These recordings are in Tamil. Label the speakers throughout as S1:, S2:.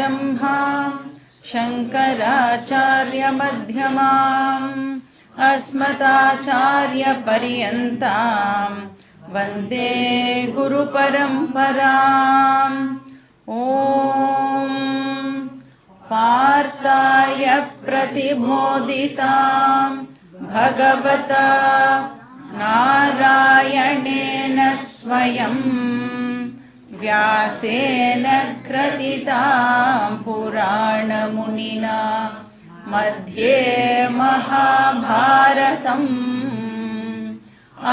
S1: सदाशिवसमारम्भां शङ्कराचार्यमध्यमाम् अस्मदाचार्यपर्यन्तां वन्दे गुरुपरम्पराम्। ॐ पार्थाय प्रतिबोधितां भगवता नारायणेन स्वयं व्यासेन ग्रथितां पुराणमुनिना मध्ये महाभारतम्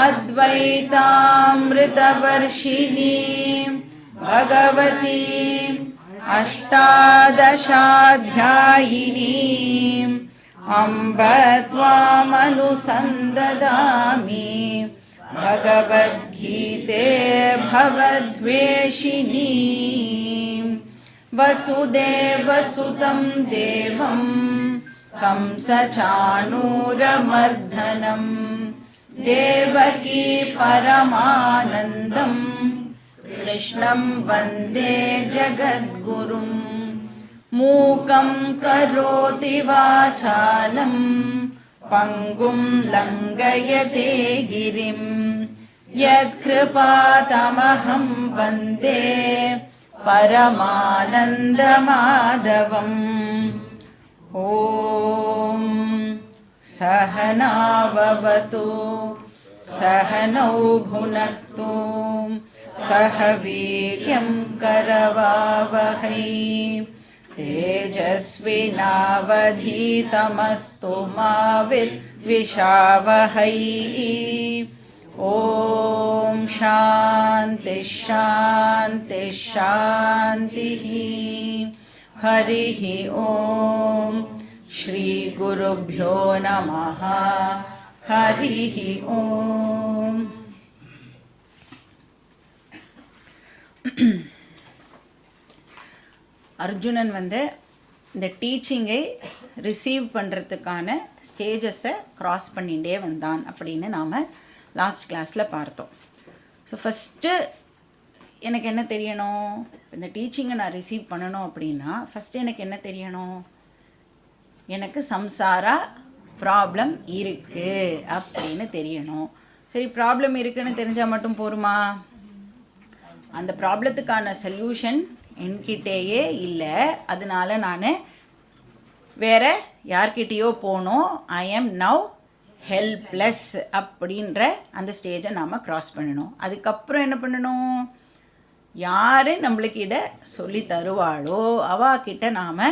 S1: अद्वैतामृतवर्षिणीं भगवतीम् अष्टादशाध्यायिनीम् अम्ब त्वामनुसन्ददामि भगवद्गीते भवद्वेषिणीं वसुदेवसुतं देवं कंसचाणूरमर्दनं देवकी परमानन्दं कृष्णं वन्दे जगद्गुरुं। मूकं करोति वाचालं पङ्गुं लङ्घयते गिरिं यत्कृपातमहं वन्दे परमानन्दमाधवम्। ॐ सहनाववतु सहनौ भुनक्तु सह वीर्यं करवावहै तेजस्विनावधीतमस्तु मा विद्विषावहै। ॐ शान्ति शान्ति शान्तिः। हरिः ॐ श्री गुरुभ्यो नमः। हरिः ॐ। அர்ஜுனன் வந்து இந்த டீச்சிங்கை ரிசீவ் பண்ணுறதுக்கான ஸ்டேஜஸை க்ராஸ் பண்ணிகிட்டே வந்தான் அப்படின்னு நாம் லாஸ்ட் கிளாஸில் பார்த்தோம். ஸோ ஃபஸ்ட்டு எனக்கு என்ன தெரியணும், இந்த டீச்சிங்கை நான் ரிசீவ் பண்ணணும் அப்படின்னா ஃபஸ்ட்டு எனக்கு என்ன தெரியணும், எனக்கு சம்சாரா ப்ராப்ளம் இருக்குது அப்படின்னு தெரியணும். சரி, ப்ராப்ளம் இருக்குதுன்னு தெரிஞ்சால் மட்டும் போருமா? அந்த ப்ராப்ளத்துக்கான சொல்யூஷன் என்கிட்டேயே இல்லை, அதனால நான் வேறு யார்கிட்டேயோ போகணும். ஐ எம் நவ் ஹெல்ப்லெஸ் அப்படின்ற அந்த ஸ்டேஜை நாம் க்ராஸ் பண்ணணும். அதுக்கப்புறம் என்ன பண்ணணும், யார் நம்மளுக்கு இதை சொல்லி தருவாளோ அவாக்கிட்ட நாம்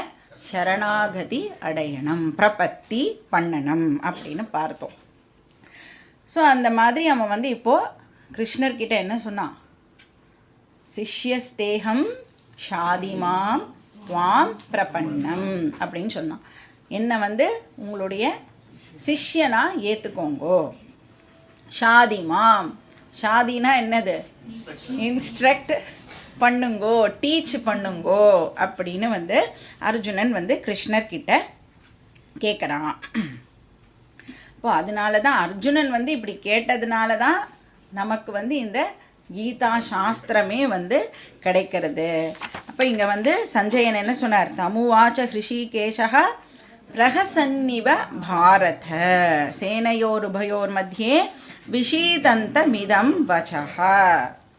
S1: சரணாகதி அடையணும், பிரபத்தி பண்ணணும் அப்படின்னு பார்த்தோம். ஸோ அந்த மாதிரி அவன் வந்து இப்போது கிருஷ்ணர்கிட்ட என்ன சொன்னான், சிஷ்யஸ்தேகம் ஷாதிமாம் துவாம் பிரபன்னம் அப்படின்னு சொன்னான். என்னை வந்து உங்களுடைய சிஷ்யனா ஏற்றுக்கோங்கோ. ஷாதிமாம், ஷாதினா என்னது, இன்ஸ்ட்ரக்ட் பண்ணுங்கோ, டீச் பண்ணுங்கோ அப்படின்னு வந்து அர்ஜுனன் வந்து கிருஷ்ணர்கிட்ட கேட்குறான். இப்போ அதனால தான் அர்ஜுனன் வந்து இப்படி கேட்டதுனால தான் நமக்கு வந்து இந்த கீதா சாஸ்திரமே வந்து கிடைக்கிறது. அப்போ இங்கே வந்து சஞ்சயன் என்ன சொன்னார், தமுவாச்ச ஹிருஷிகேஷா பிரஹசன்னிவ பாரத சேனையோருபயோர் மத்தியே விஷீதந்த மிதம் வச்சஹா.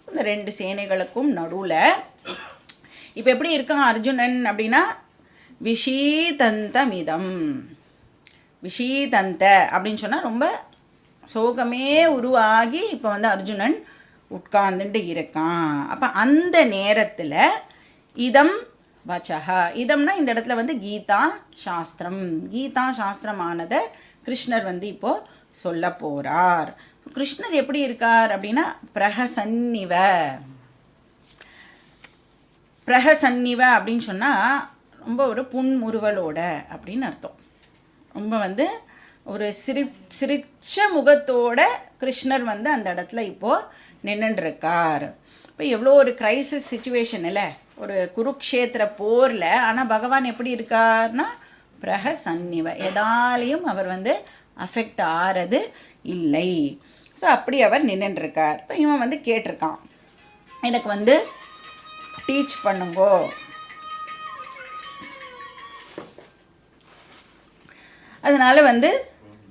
S1: இந்த ரெண்டு சேனைகளுக்கும் நடுவில் இப்போ எப்படி இருக்கான் அர்ஜுனன் அப்படின்னா, விஷீதந்த மிதம், விஷீதந்த அப்படின்னு சொன்னால் ரொம்ப சோகமே உருவாகி இப்போ வந்து அர்ஜுனன் உட்கார்ந்துட்டு இருக்கான். அப்போ அந்த நேரத்தில் இதம் வச்சஹா, இதம்னா இந்த இடத்துல வந்து கீதா சாஸ்திரம், கீதா சாஸ்திரமானதை கிருஷ்ணர் வந்து இப்போது சொல்ல போகிறார். கிருஷ்ணர் எப்படி இருக்கார் அப்படின்னா, பிரஹசன்னிவ. பிரஹசன்னிவ அப்படின்னு சொன்னால் ரொம்ப ஒரு புன்முறுவலோட அப்படின்னு அர்த்தம். ரொம்ப வந்து ஒரு சிரிச்ச முகத்தோட கிருஷ்ணர் வந்து அந்த இடத்துல இப்போது நின்றுருக்கார். இப்போ எவ்வளோ ஒரு கிரைசிஸ் சுச்சுவேஷன் இல்லை, ஒரு குருக்ஷேத்திர போரில். ஆனால் பகவான் எப்படி இருக்கார்னா பிரஹசன்னிவ, எதாலையும் அவர் வந்து அஃபெக்ட் ஆகிறது இல்லை. ஸோ அப்படி அவர் நின்றுருக்கார். இப்போ இவன் வந்து கேட்டிருக்கான், எனக்கு வந்து டீச் பண்ணுங்கோ, அதனால் வந்து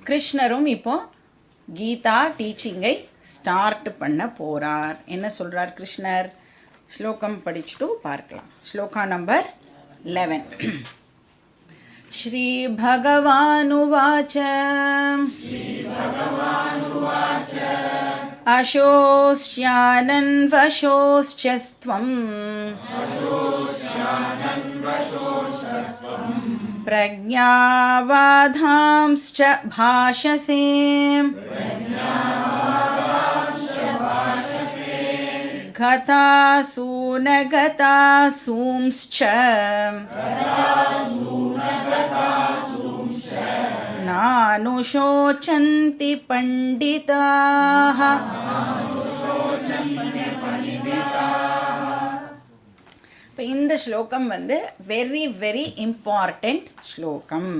S1: கிருஷ்ணரும் இப்போ கீதா டீச்சிங்கை ஸ்டார்ட் பண்ண போகிறார். என்ன சொல்கிறார் கிருஷ்ணர்? ஸ்லோகம் படிச்சுட்டு பார்க்கலாம். ஸ்லோகா நம்பர் 11. ஸ்ரீ பகவானுவாச்ச அசோஸ்யானன் வசோஸ்சஸ்த்வம் பிரஜ்ஞாவாதாம்ஸ்ச பாஷசே கதாசு நகதாசூம்ஸ்ச நானுஷோச்சந்தி பண்டிதாः. இப்போ இந்த ஸ்லோகம் வந்து வெரி வெரி இம்பார்ட்டண்ட் ஸ்லோகம்.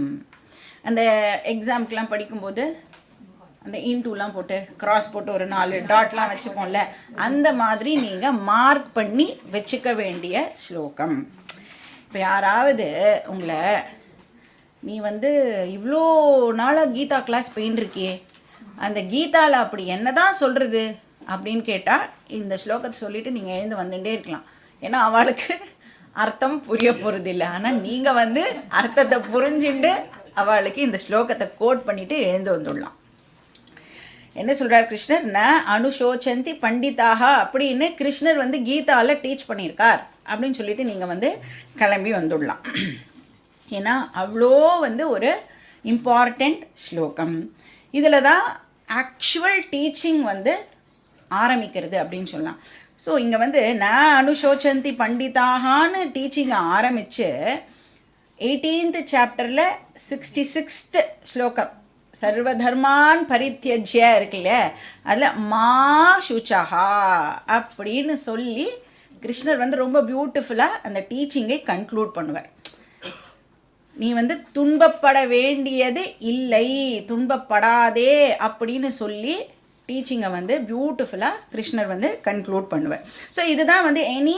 S1: அந்த எக்ஸாம்க்கெலாம் படிக்கும்போது அந்த இன்டூலாம் போட்டு கிராஸ் போட்டு ஒரு 4 டாட்லாம் வச்சுப்போம்ல, அந்த மாதிரி நீங்கள் மார்க் பண்ணி வச்சுக்க வேண்டிய ஸ்லோகம். இப்போ யாராவது உங்களை நீ வந்து இவ்வளோ நாளாக கீதா கிளாஸ் போயின்ட்டுருக்கியே, அந்த கீதாவில் அப்படி என்ன தான் சொல்கிறது அப்படின்னு கேட்டால் இந்த ஸ்லோகத்தை சொல்லிவிட்டு நீங்கள் எழுந்து வந்துட்டே இருக்கலாம். ஏன்னா அவளுக்கு அர்த்தம் புரிய போகிறது இல்லை. ஆனால் நீங்கள் வந்து அர்த்தத்தை புரிஞ்சுட்டு அவளுக்கு இந்த ஸ்லோகத்தை கோட் பண்ணிவிட்டு எழுந்து வந்துடலாம். என்ன சொல்கிறார் கிருஷ்ணர்? ந அனுஷோச்சந்தி பண்டிதாக அப்படின்னு கிருஷ்ணர் வந்து கீதாவில் டீச் பண்ணியிருக்கார் அப்படின்னு சொல்லிட்டு நீங்கள் வந்து கிளம்பி வந்துடலாம். ஏன்னா அவ்வளோ வந்து ஒரு இம்பார்ட்டண்ட் ஸ்லோகம். இதில் தான் ஆக்சுவல் டீச்சிங் வந்து ஆரம்பிக்கிறது அப்படின்னு சொல்லலாம். ஸோ இங்கே வந்து ந அனுஷோச்சந்தி பண்டிதாகான்னு டீச்சிங்கை ஆரம்பித்து 18th சாப்டரில் 66th ஸ்லோகம் சர்வதர்மான் பரித்யஜ்ய இருக்குல்ல, அதில் மா சுச்சஹா அப்படின்னு சொல்லி கிருஷ்ணர் வந்து ரொம்ப பியூட்டிஃபுல்லாக அந்த டீச்சிங்கை கன்க்ளூட் பண்ணுவார். நீ வந்து துன்பப்பட வேண்டியது இல்லை, துன்பப்படாதே அப்படின்னு சொல்லி டீச்சிங்கை வந்து பியூட்டிஃபுல்லாக கிருஷ்ணர் வந்து கன்க்ளூட் பண்ணுவார். ஸோ இதுதான் வந்து எனி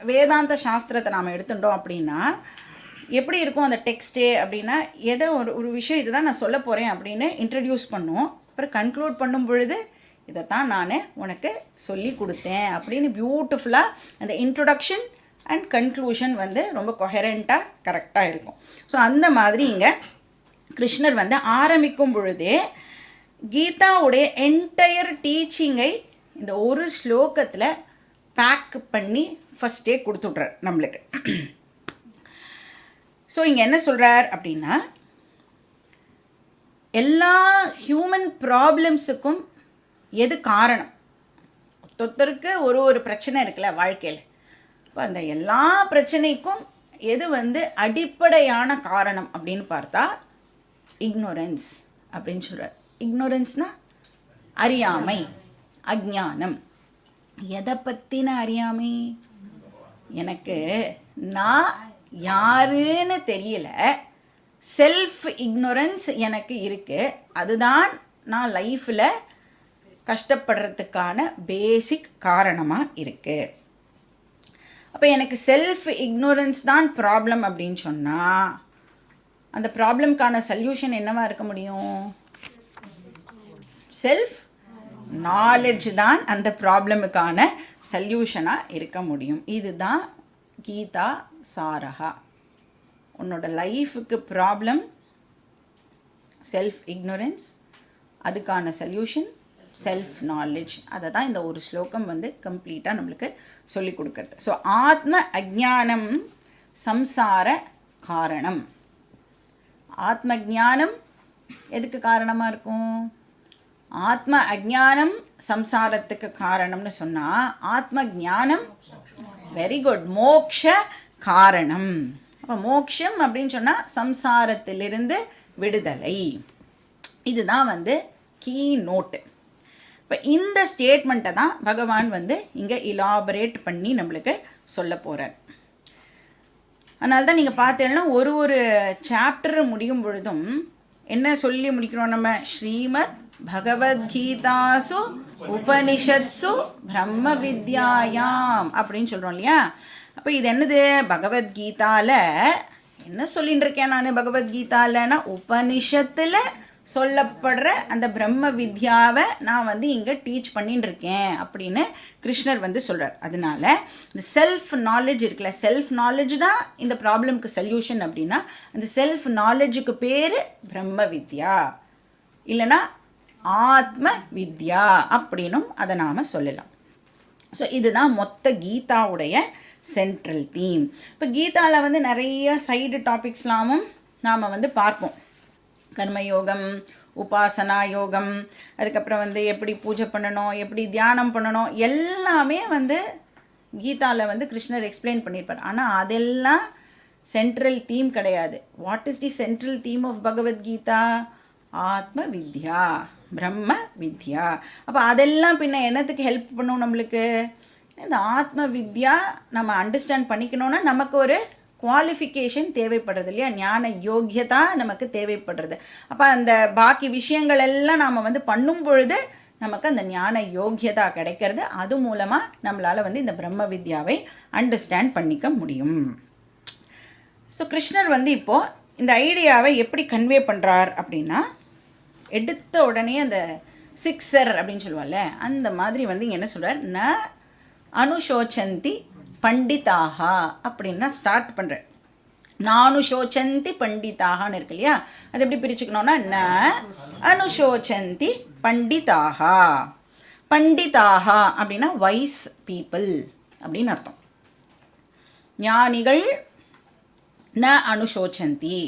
S1: வேதாந்த சாஸ்திரத்தை நாம் எடுத்துட்டோம் அப்படின்னா எப்படி இருக்கும் அந்த டெக்ஸ்டே அப்படின்னா, ஏதோ ஒரு விஷயம் இதுதான் நான் சொல்ல போகிறேன் அப்படின்னு இன்ட்ரடியூஸ் பண்ணுவோம். அப்புறம் கன்க்ளூட் பண்ணும் பொழுது இதைத்தான் நான் உனக்கு சொல்லி கொடுத்தேன் அப்படின்னு பியூட்டிஃபுல்லாக அந்த இன்ட்ரொடக்ஷன் அண்ட் கன்க்ளூஷன் வந்து ரொம்ப கொஹரெண்ட்டாக கரெக்டாக இருக்கும். ஸோ அந்த மாதிரி இங்கே கிருஷ்ணர் வந்து ஆரம்பிக்கும் பொழுதே கீதாவுடைய என்டையர் டீச்சிங்கை இந்த ஒரு ஸ்லோகத்தில் பேக் பண்ணி ஃபஸ்ட்டே கொடுத்துட்றார் நம்மளுக்கு. ஸோ இங்கே என்ன சொல்கிறார் அப்படின்னா, எல்லா ஹியூமன் ப்ராப்ளம்ஸுக்கும் எது காரணம்? ஒருத்தருக்கு ஒரு பிரச்சனை இருக்குல்ல வாழ்க்கையில். இப்போ அந்த எல்லா பிரச்சனைக்கும் எது வந்து அடிப்படையான காரணம் அப்படின்னு பார்த்தா இக்னோரன்ஸ் அப்படின்னு சொல்கிறார். இக்னோரன்ஸ்னால் அறியாமை, அஜ்ஞானம். எதை பற்றின அறியாமை? எனக்கு நான் யாருன்னு தெரியல, செல்ஃப் இக்னோரன்ஸ் எனக்கு இருக்குது. அதுதான் நான் லைஃப்பில் கஷ்டப்படுறதுக்கான பேசிக் காரணமாக இருக்குது. அப்போ எனக்கு செல்ஃப் இக்னோரன்ஸ் தான் ப்ராப்ளம் அப்படின்னு சொன்னால் அந்த ப்ராப்ளம்க்கான சொல்யூஷன் என்னவாக இருக்க முடியும்? செல்ஃப் நாலெட்ஜ் தான் அந்த ப்ராப்ளமுக்கான சொல்யூஷனாக இருக்க முடியும். இதுதான் கீதா சாரஹா. உன்னோட லைஃபுக்கு ப்ராப்ளம் செல்ஃப் இக்னோரன்ஸ், அதுக்கான சொல்யூஷன் செல்ஃப் நாலேஜ். அதை தான் இந்த ஒரு ஸ்லோகம் வந்து கம்ப்ளீட்டாக நம்மளுக்கு சொல்லி கொடுக்குறது. ஸோ ஆத்ம அஜ்ஞானம் சம்சார காரணம். ஆத்ம ஜானம் எதுக்கு காரணமாக இருக்கும்? ஆத்ம அஜ்ஞானம் சம்சாரத்துக்கு காரணம்னு சொன்னால் ஆத்ம ஜானம் வெரி குட் மோக்ஷ காரணம். அப்போ மோக்ஷம் அப்படின்னு சொன்னால் சம்சாரத்திலிருந்து விடுதலை. இதுதான் வந்து கீ நோட்டு. இப்போ இந்த ஸ்டேட்மெண்ட்டை தான் பகவான் வந்து இங்கே இலாபரேட் பண்ணி நம்மளுக்கு சொல்ல போகிறார். அதனால தான் நீங்கள் பார்த்தீங்கன்னா ஒரு சாப்டர் முடியும் பொழுதும் என்ன சொல்லி முடிக்கிறோம் நம்ம? ஸ்ரீமத் பகவத்கீதாசு உபனிஷத்சு பிரம்ம வித்யாயாம் அப்படின்னு சொல்கிறோம் இல்லையா? அப்போ இது என்னது? பகவத்கீதாவில் என்ன சொல்லிட்டு இருக்கேன் நான் பகவத்கீதாலன்னா உபனிஷத்தில் சொல்லப்படுற அந்த பிரம்ம வித்யாவை நான் வந்து இங்கே டீச் பண்ணிட்டு இருக்கேன் அப்படின்னு கிருஷ்ணர் வந்து சொல்கிறார். அதனால இந்த செல்ஃப் நாலேஜ் இருக்குல்ல, செல்ஃப் நாலேஜ் தான் இந்த ப்ராப்ளம்க்கு சொல்யூஷன் அப்படின்னா அந்த செல்ஃப் நாலேஜுக்கு பேர் பிரம்ம வித்யா, இல்லைன்னா ஆத்ம வித்யா அப்படின்னும் அதை நாம் சொல்லலாம். ஸோ இதுதான் மொத்த கீதாவுடைய சென்ட்ரல் தீம். இப்போ கீதாவில் வந்து நிறைய சைடு டாபிக்ஸ்லாமும் நாம் வந்து பார்ப்போம். கர்மயோகம், உபாசனா யோகம், அதுக்கப்புறம் வந்து எப்படி பூஜை பண்ணணும், எப்படி தியானம் பண்ணணும், எல்லாமே வந்து கீதாவில் வந்து கிருஷ்ணர் எக்ஸ்பிளைன் பண்ணியிருப்பார். ஆனால் அதெல்லாம் சென்ட்ரல் தீம் கிடையாது. What is the central theme of Bhagavad Gita? ஆத்ம வித்யா, பிரம்ம வித்யா. அப்போ அதெல்லாம் பின்ன என்னத்துக்கு ஹெல்ப் பண்ணும் நம்மளுக்கு? இந்த ஆத்ம வித்யா நம்ம அண்டர்ஸ்டாண்ட் பண்ணிக்கணுன்னா நமக்கு ஒரு குவாலிஃபிகேஷன் தேவைப்படுறது இல்லையா, ஞான யோக்கியதா நமக்கு தேவைப்படுறது. அப்போ அந்த பாக்கி விஷயங்கள் எல்லாம் நாம் வந்து பண்ணும் பொழுது நமக்கு அந்த ஞான யோக்கியதா கிடைக்கிறது. அது மூலமாக நம்மளால் வந்து இந்த பிரம்ம வித்யாவை அண்டர்ஸ்டாண்ட் பண்ணிக்க முடியும். ஸோ கிருஷ்ணர் வந்து இப்போது இந்த ஐடியாவை எப்படி கன்வே பண்ணுறார் அப்படின்னா, எடுத்த உடனே அந்த சிக்ஸர் அப்படின்னு சொல்லுவாள்ல, அந்த மாதிரி வந்து இங்கே என்ன சொல்கிறார், ந அனுஷோச்சந்தி பண்டிதாகா அப்படின்னு தான் ஸ்டார்ட் பண்ணுறேன். நானுஷோச்சந்தி பண்டிதாகான்னு இருக்கு இல்லையா, அது எப்படி பிரிச்சுக்கணும்னா ந அனுஷோச்சந்தி பண்டிதாகா. பண்டிதாகா அப்படின்னா வைஸ் பீப்புள் அப்படின்னு அர்த்தம். ஞானிகள் ந அனுஷோச்சந்தி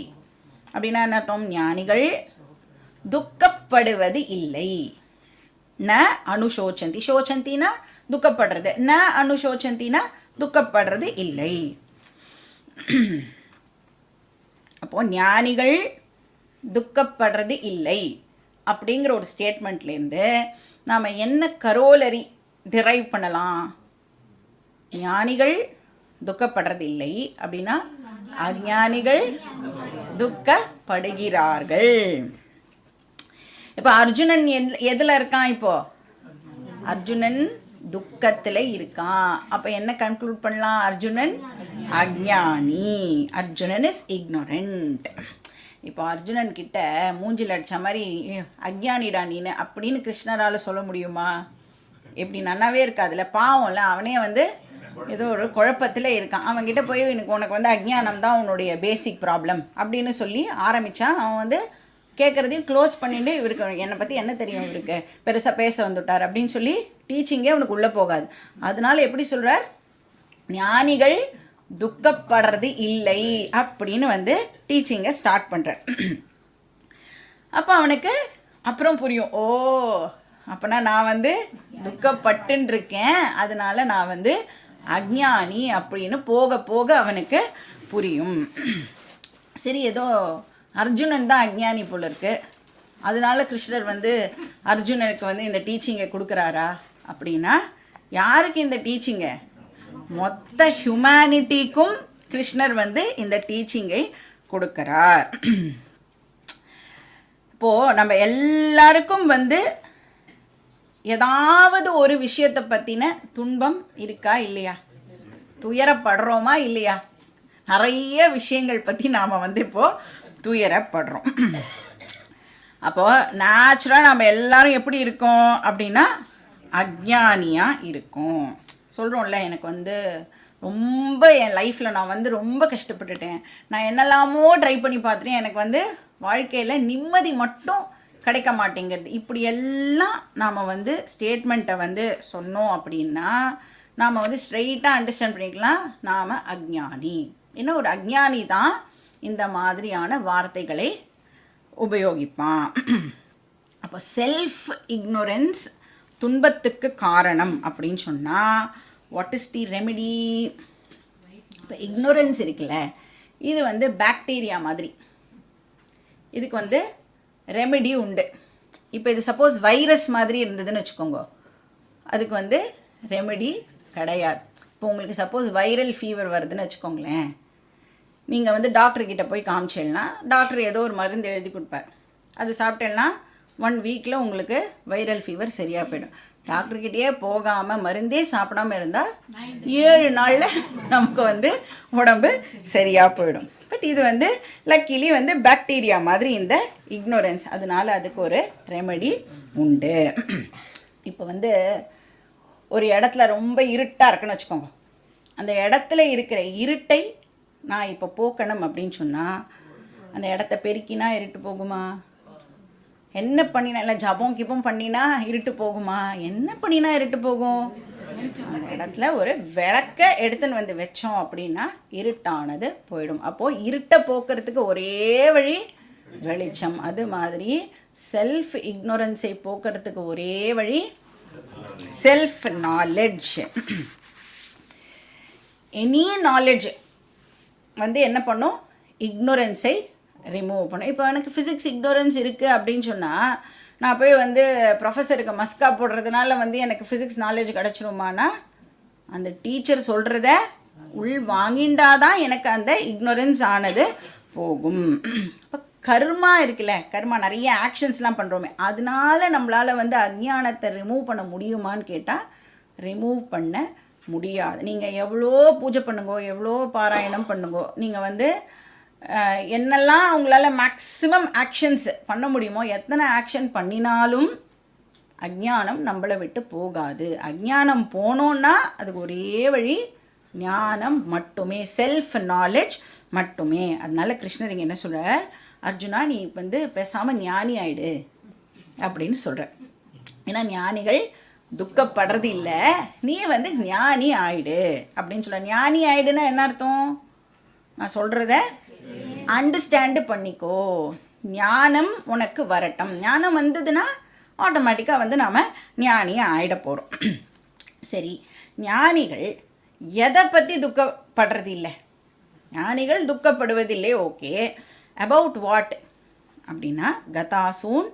S1: அப்படின்னா என்ன அர்த்தம்? ஞானிகள் துக்கப்படுவது இல்லை. ந அனுஷோச்சந்தி, சோச்சந்தினா துக்கப்படுறது, ந அனுஷோச்சந்தினா துக்கப்படுறது இல்லை. அப்போது ஞானிகள் துக்கப்படுறது இல்லை அப்படிங்கிற ஒரு ஸ்டேட்மெண்ட்லேருந்து நாம் என்ன கரோலரி டிரைவ் பண்ணலாம்? ஞானிகள் துக்கப்படுறது இல்லை அப்படின்னா அஞ்ஞானிகள் துக்கப்படுகிறார்கள். இப்போ அர்ஜுனன் எதில் இருக்கான்? இப்போது அர்ஜுனன் துக்கத்தில் இருக்கான். அப்போ என்ன கன்க்ளூட் பண்ணலாம்? அர்ஜுனன் அஞ்ஞானி, அர்ஜுனன் இஸ் இக்னோரண்ட். இப்போ அர்ஜுனன் கிட்ட மூஞ்சில் அடித்த மாதிரி அஞ்ஞானிடா நீனு அப்படின்னு கிருஷ்ணரால் சொல்ல முடியுமா? எப்படி நல்லாவே இருக்காதுல்ல, பாவம்ல. அவனே வந்து ஏதோ ஒரு குழப்பத்தில் இருக்கான். அவன்கிட்ட போய் உனக்கு வந்து அஞ்ஞானம் தான் உன்னுடைய பேசிக் ப்ராப்ளம் அப்படின்னு சொல்லி ஆரம்பித்தான். அவன் வந்து கேட்குறதையும் க்ளோஸ் பண்ணிட்டு, இவருக்கு என்னை பற்றி என்ன தெரியும், இவருக்கு பெருசாக பேச வந்துட்டார் அப்படின்னு சொல்லி டீச்சிங்கே அவனுக்கு உள்ளே போகாது. அதனால எப்படி சொல்கிறார்? ஞானிகள் துக்கப்படுறது இல்லை அப்படின்னு வந்து டீச்சிங்கை ஸ்டார்ட் பண்ணுறார். அப்போ அவனுக்கு அப்புறம் புரியும், ஓ அப்போனா நான் வந்து துக்கப்பட்டுன்னு இருக்கேன், அதனால நான் வந்து அஞ்ஞானி அப்படின்னு போக போக அவனுக்கு புரியும். சரி, ஏதோ அர்ஜுனன் தான் அஞ்ஞானி போல இருக்கு, அதனால கிருஷ்ணர் வந்து அர்ஜுனனுக்கு வந்து இந்த டீச்சிங்கை கொடுக்குறாரா அப்படின்னா, யாருக்கு இந்த டீச்சிங்கை? மொத்த ஹியூமனிட்டிக்கும் கிருஷ்ணர் வந்து இந்த டீச்சிங்கை கொடுக்குறார். இப்போது நம்ம எல்லாருக்கும் வந்து ஏதாவது ஒரு விஷயத்தை பற்றின துன்பம் இருக்கா இல்லையா? துயரப்படுறோமா இல்லையா? நிறைய விஷயங்கள் பற்றி நாம் வந்து இப்போது துயரப்படுறோம். அப்போது நேச்சுரலாக நம்ம எல்லாரும் எப்படி இருக்கோம் அப்படின்னா அஞ்ஞானியாக இருக்கும். சொல்கிறோம்ல, எனக்கு வந்து ரொம்ப என் லைஃப்பில் நான் வந்து ரொம்ப கஷ்டப்பட்டுட்டேன், நான் என்னெல்லாமோ ட்ரை பண்ணி பார்த்துட்டேன், எனக்கு வந்து வாழ்க்கையில் நிம்மதி மட்டும் கிடைக்க மாட்டேங்கிறது. இப்படி எல்லாம் நாம் வந்து ஸ்டேட்மெண்ட்டை வந்து சொன்னோம் அப்படின்னா நாம் வந்து ஸ்ட்ரெயிட்டாக அண்டர்ஸ்டாண்ட் பண்ணிக்கலாம், நாம் அஞ்ஞானி. ஏன்னா ஒரு அஞ்ஞானி தான் இந்த மாதிரியான வார்த்தைகளை உபயோகிப்பான். அப்போ செல்ஃப் இக்னோரன்ஸ் துன்பத்துக்கு காரணம் அப்படின்னு சொன்னால் வாட் இஸ் தி ரெமெடி? இப்போ இக்னோரன்ஸ் இருக்குல்ல, இது வந்து பாக்டீரியா மாதிரி, இதுக்கு வந்து ரெமெடி உண்டு. இப்போ இது சப்போஸ் வைரஸ் மாதிரி இருந்ததுன்னு வச்சுக்கோங்க, அதுக்கு வந்து ரெமெடி கிடையாது. இப்போ உங்களுக்கு சப்போஸ் வைரல் ஃபீவர் வருதுன்னு வச்சுக்கோங்களேன், நீங்கள் வந்து டாக்டர்கிட்ட போய் காமிச்சேன்னா டாக்டர் ஏதோ ஒரு மருந்து எழுதி கொடுப்பார், அது சாப்பிட்டேன்னா 1 வீக்கில் உங்களுக்கு வைரல் ஃபீவர் சரியாக போயிடும். டாக்டர்கிட்டயே போகாமல் மருந்தே சாப்பிடாமல் இருந்தால் 7 நாளில் நமக்கு வந்து உடம்பு சரியாக போயிடும். பட் இது வந்து லக்கிலி வந்து பாக்டீரியா மாதிரி இந்த இக்னோரன்ஸ், அதனால அதுக்கு ஒரு ரெமெடி உண்டு. இப்போ வந்து ஒரு இடத்துல ரொம்ப இருட்டாக இருக்குன்னு வச்சுக்கோங்க. அந்த இடத்துல இருக்கிற இருட்டை நான் இப்போ போக்கணும் அப்படின்னு சொன்னால் அந்த இடத்த பெருக்கினா இருட்டு போகுமா? என்ன பண்ணினா, இல்லை ஜபம் கிபம் பண்ணினா இருட்டு போகுமா? என்ன பண்ணினா இருட்டு போகும்? அந்த இடத்துல ஒரு விளக்க எடுத்துன்னு வந்து வச்சோம் அப்படின்னா இருட்டானது போயிடும். அப்போது இருட்டை போக்குறதுக்கு ஒரே வழி வெளிச்சம். அது மாதிரி செல்ஃப் இக்னோரன்ஸை போக்குறதுக்கு ஒரே வழி செல்ஃப் நாலெட்ஜ். எனி நாலெட்ஜ் வந்து என்ன பண்ணும்? இக்னோரன்ஸை ரிமூவ் பண்ணும். இப்போ எனக்கு ஃபிசிக்ஸ் இக்னோரன்ஸ் இருக்குது அப்படின்னு சொன்னால் நான் போய் வந்து ப்ரொஃபஸருக்கு மஸ்கா போடுறதுனால வந்து எனக்கு ஃபிசிக்ஸ் நாலேஜ் கிடச்சிருமானா, அந்த டீச்சர் சொல்கிறத உள் வாங்கிண்டாதான் எனக்கு அந்த இக்னோரன்ஸ் ஆனது போகும். இப்போ கர்மா இருக்குல்ல, கர்மா நிறைய ஆக்ஷன்ஸ்லாம் பண்ணுறோமே, அதனால நம்மளால் வந்து அஞ்ஞானத்தை ரிமூவ் பண்ண முடியுமான்னு கேட்டால் ரிமூவ் பண்ண முடியாது. நீங்கள் எவ்வளோ பூஜை பண்ணுங்கோ, எவ்வளோ பாராயணம் பண்ணுங்கோ, நீங்கள் வந்து என்னெல்லாம் உங்களால் மேக்ஸிமம் ஆக்ஷன்ஸ் பண்ண முடியுமோ எத்தனை ஆக்ஷன் பண்ணினாலும் அஞ்ஞானம் நம்மளை விட்டு போகாது. அஞ்ஞானம் போனோன்னா அதுக்கு ஒரே வழி ஞானம் மட்டுமே, செல்ஃப் நாலேஜ் மட்டுமே. அதனால கிருஷ்ணர் இங்கே என்ன சொல்கிறார்? அர்ஜுனா, நீ வந்து பேசாமல் ஞானி ஆயிடு அப்படின்னு சொல்கிற. ஏன்னா ஞானிகள் துக்கப்படுறது இல்லை, நீ வந்து ஞானி ஆயிடு அப்படின்னு சொல்ல. ஞானி ஆயிடுன்னா என்ன அர்த்தம்? நான் சொல்கிறத அண்டர்ஸ்டாண்டு பண்ணிக்கோ, ஞானம் உனக்கு வரட்டும். ஞானம் வந்ததுன்னா ஆட்டோமேட்டிக்காக வந்து நாம் ஞானி ஆகிட போகிறோம். சரி, ஞானிகள் எதை பற்றி துக்கப்படுறது இல்லை? ஞானிகள் துக்கப்படுவதில்லை, ஓகே. அபவுட் வாட் அப்படின்னா கதாசூன்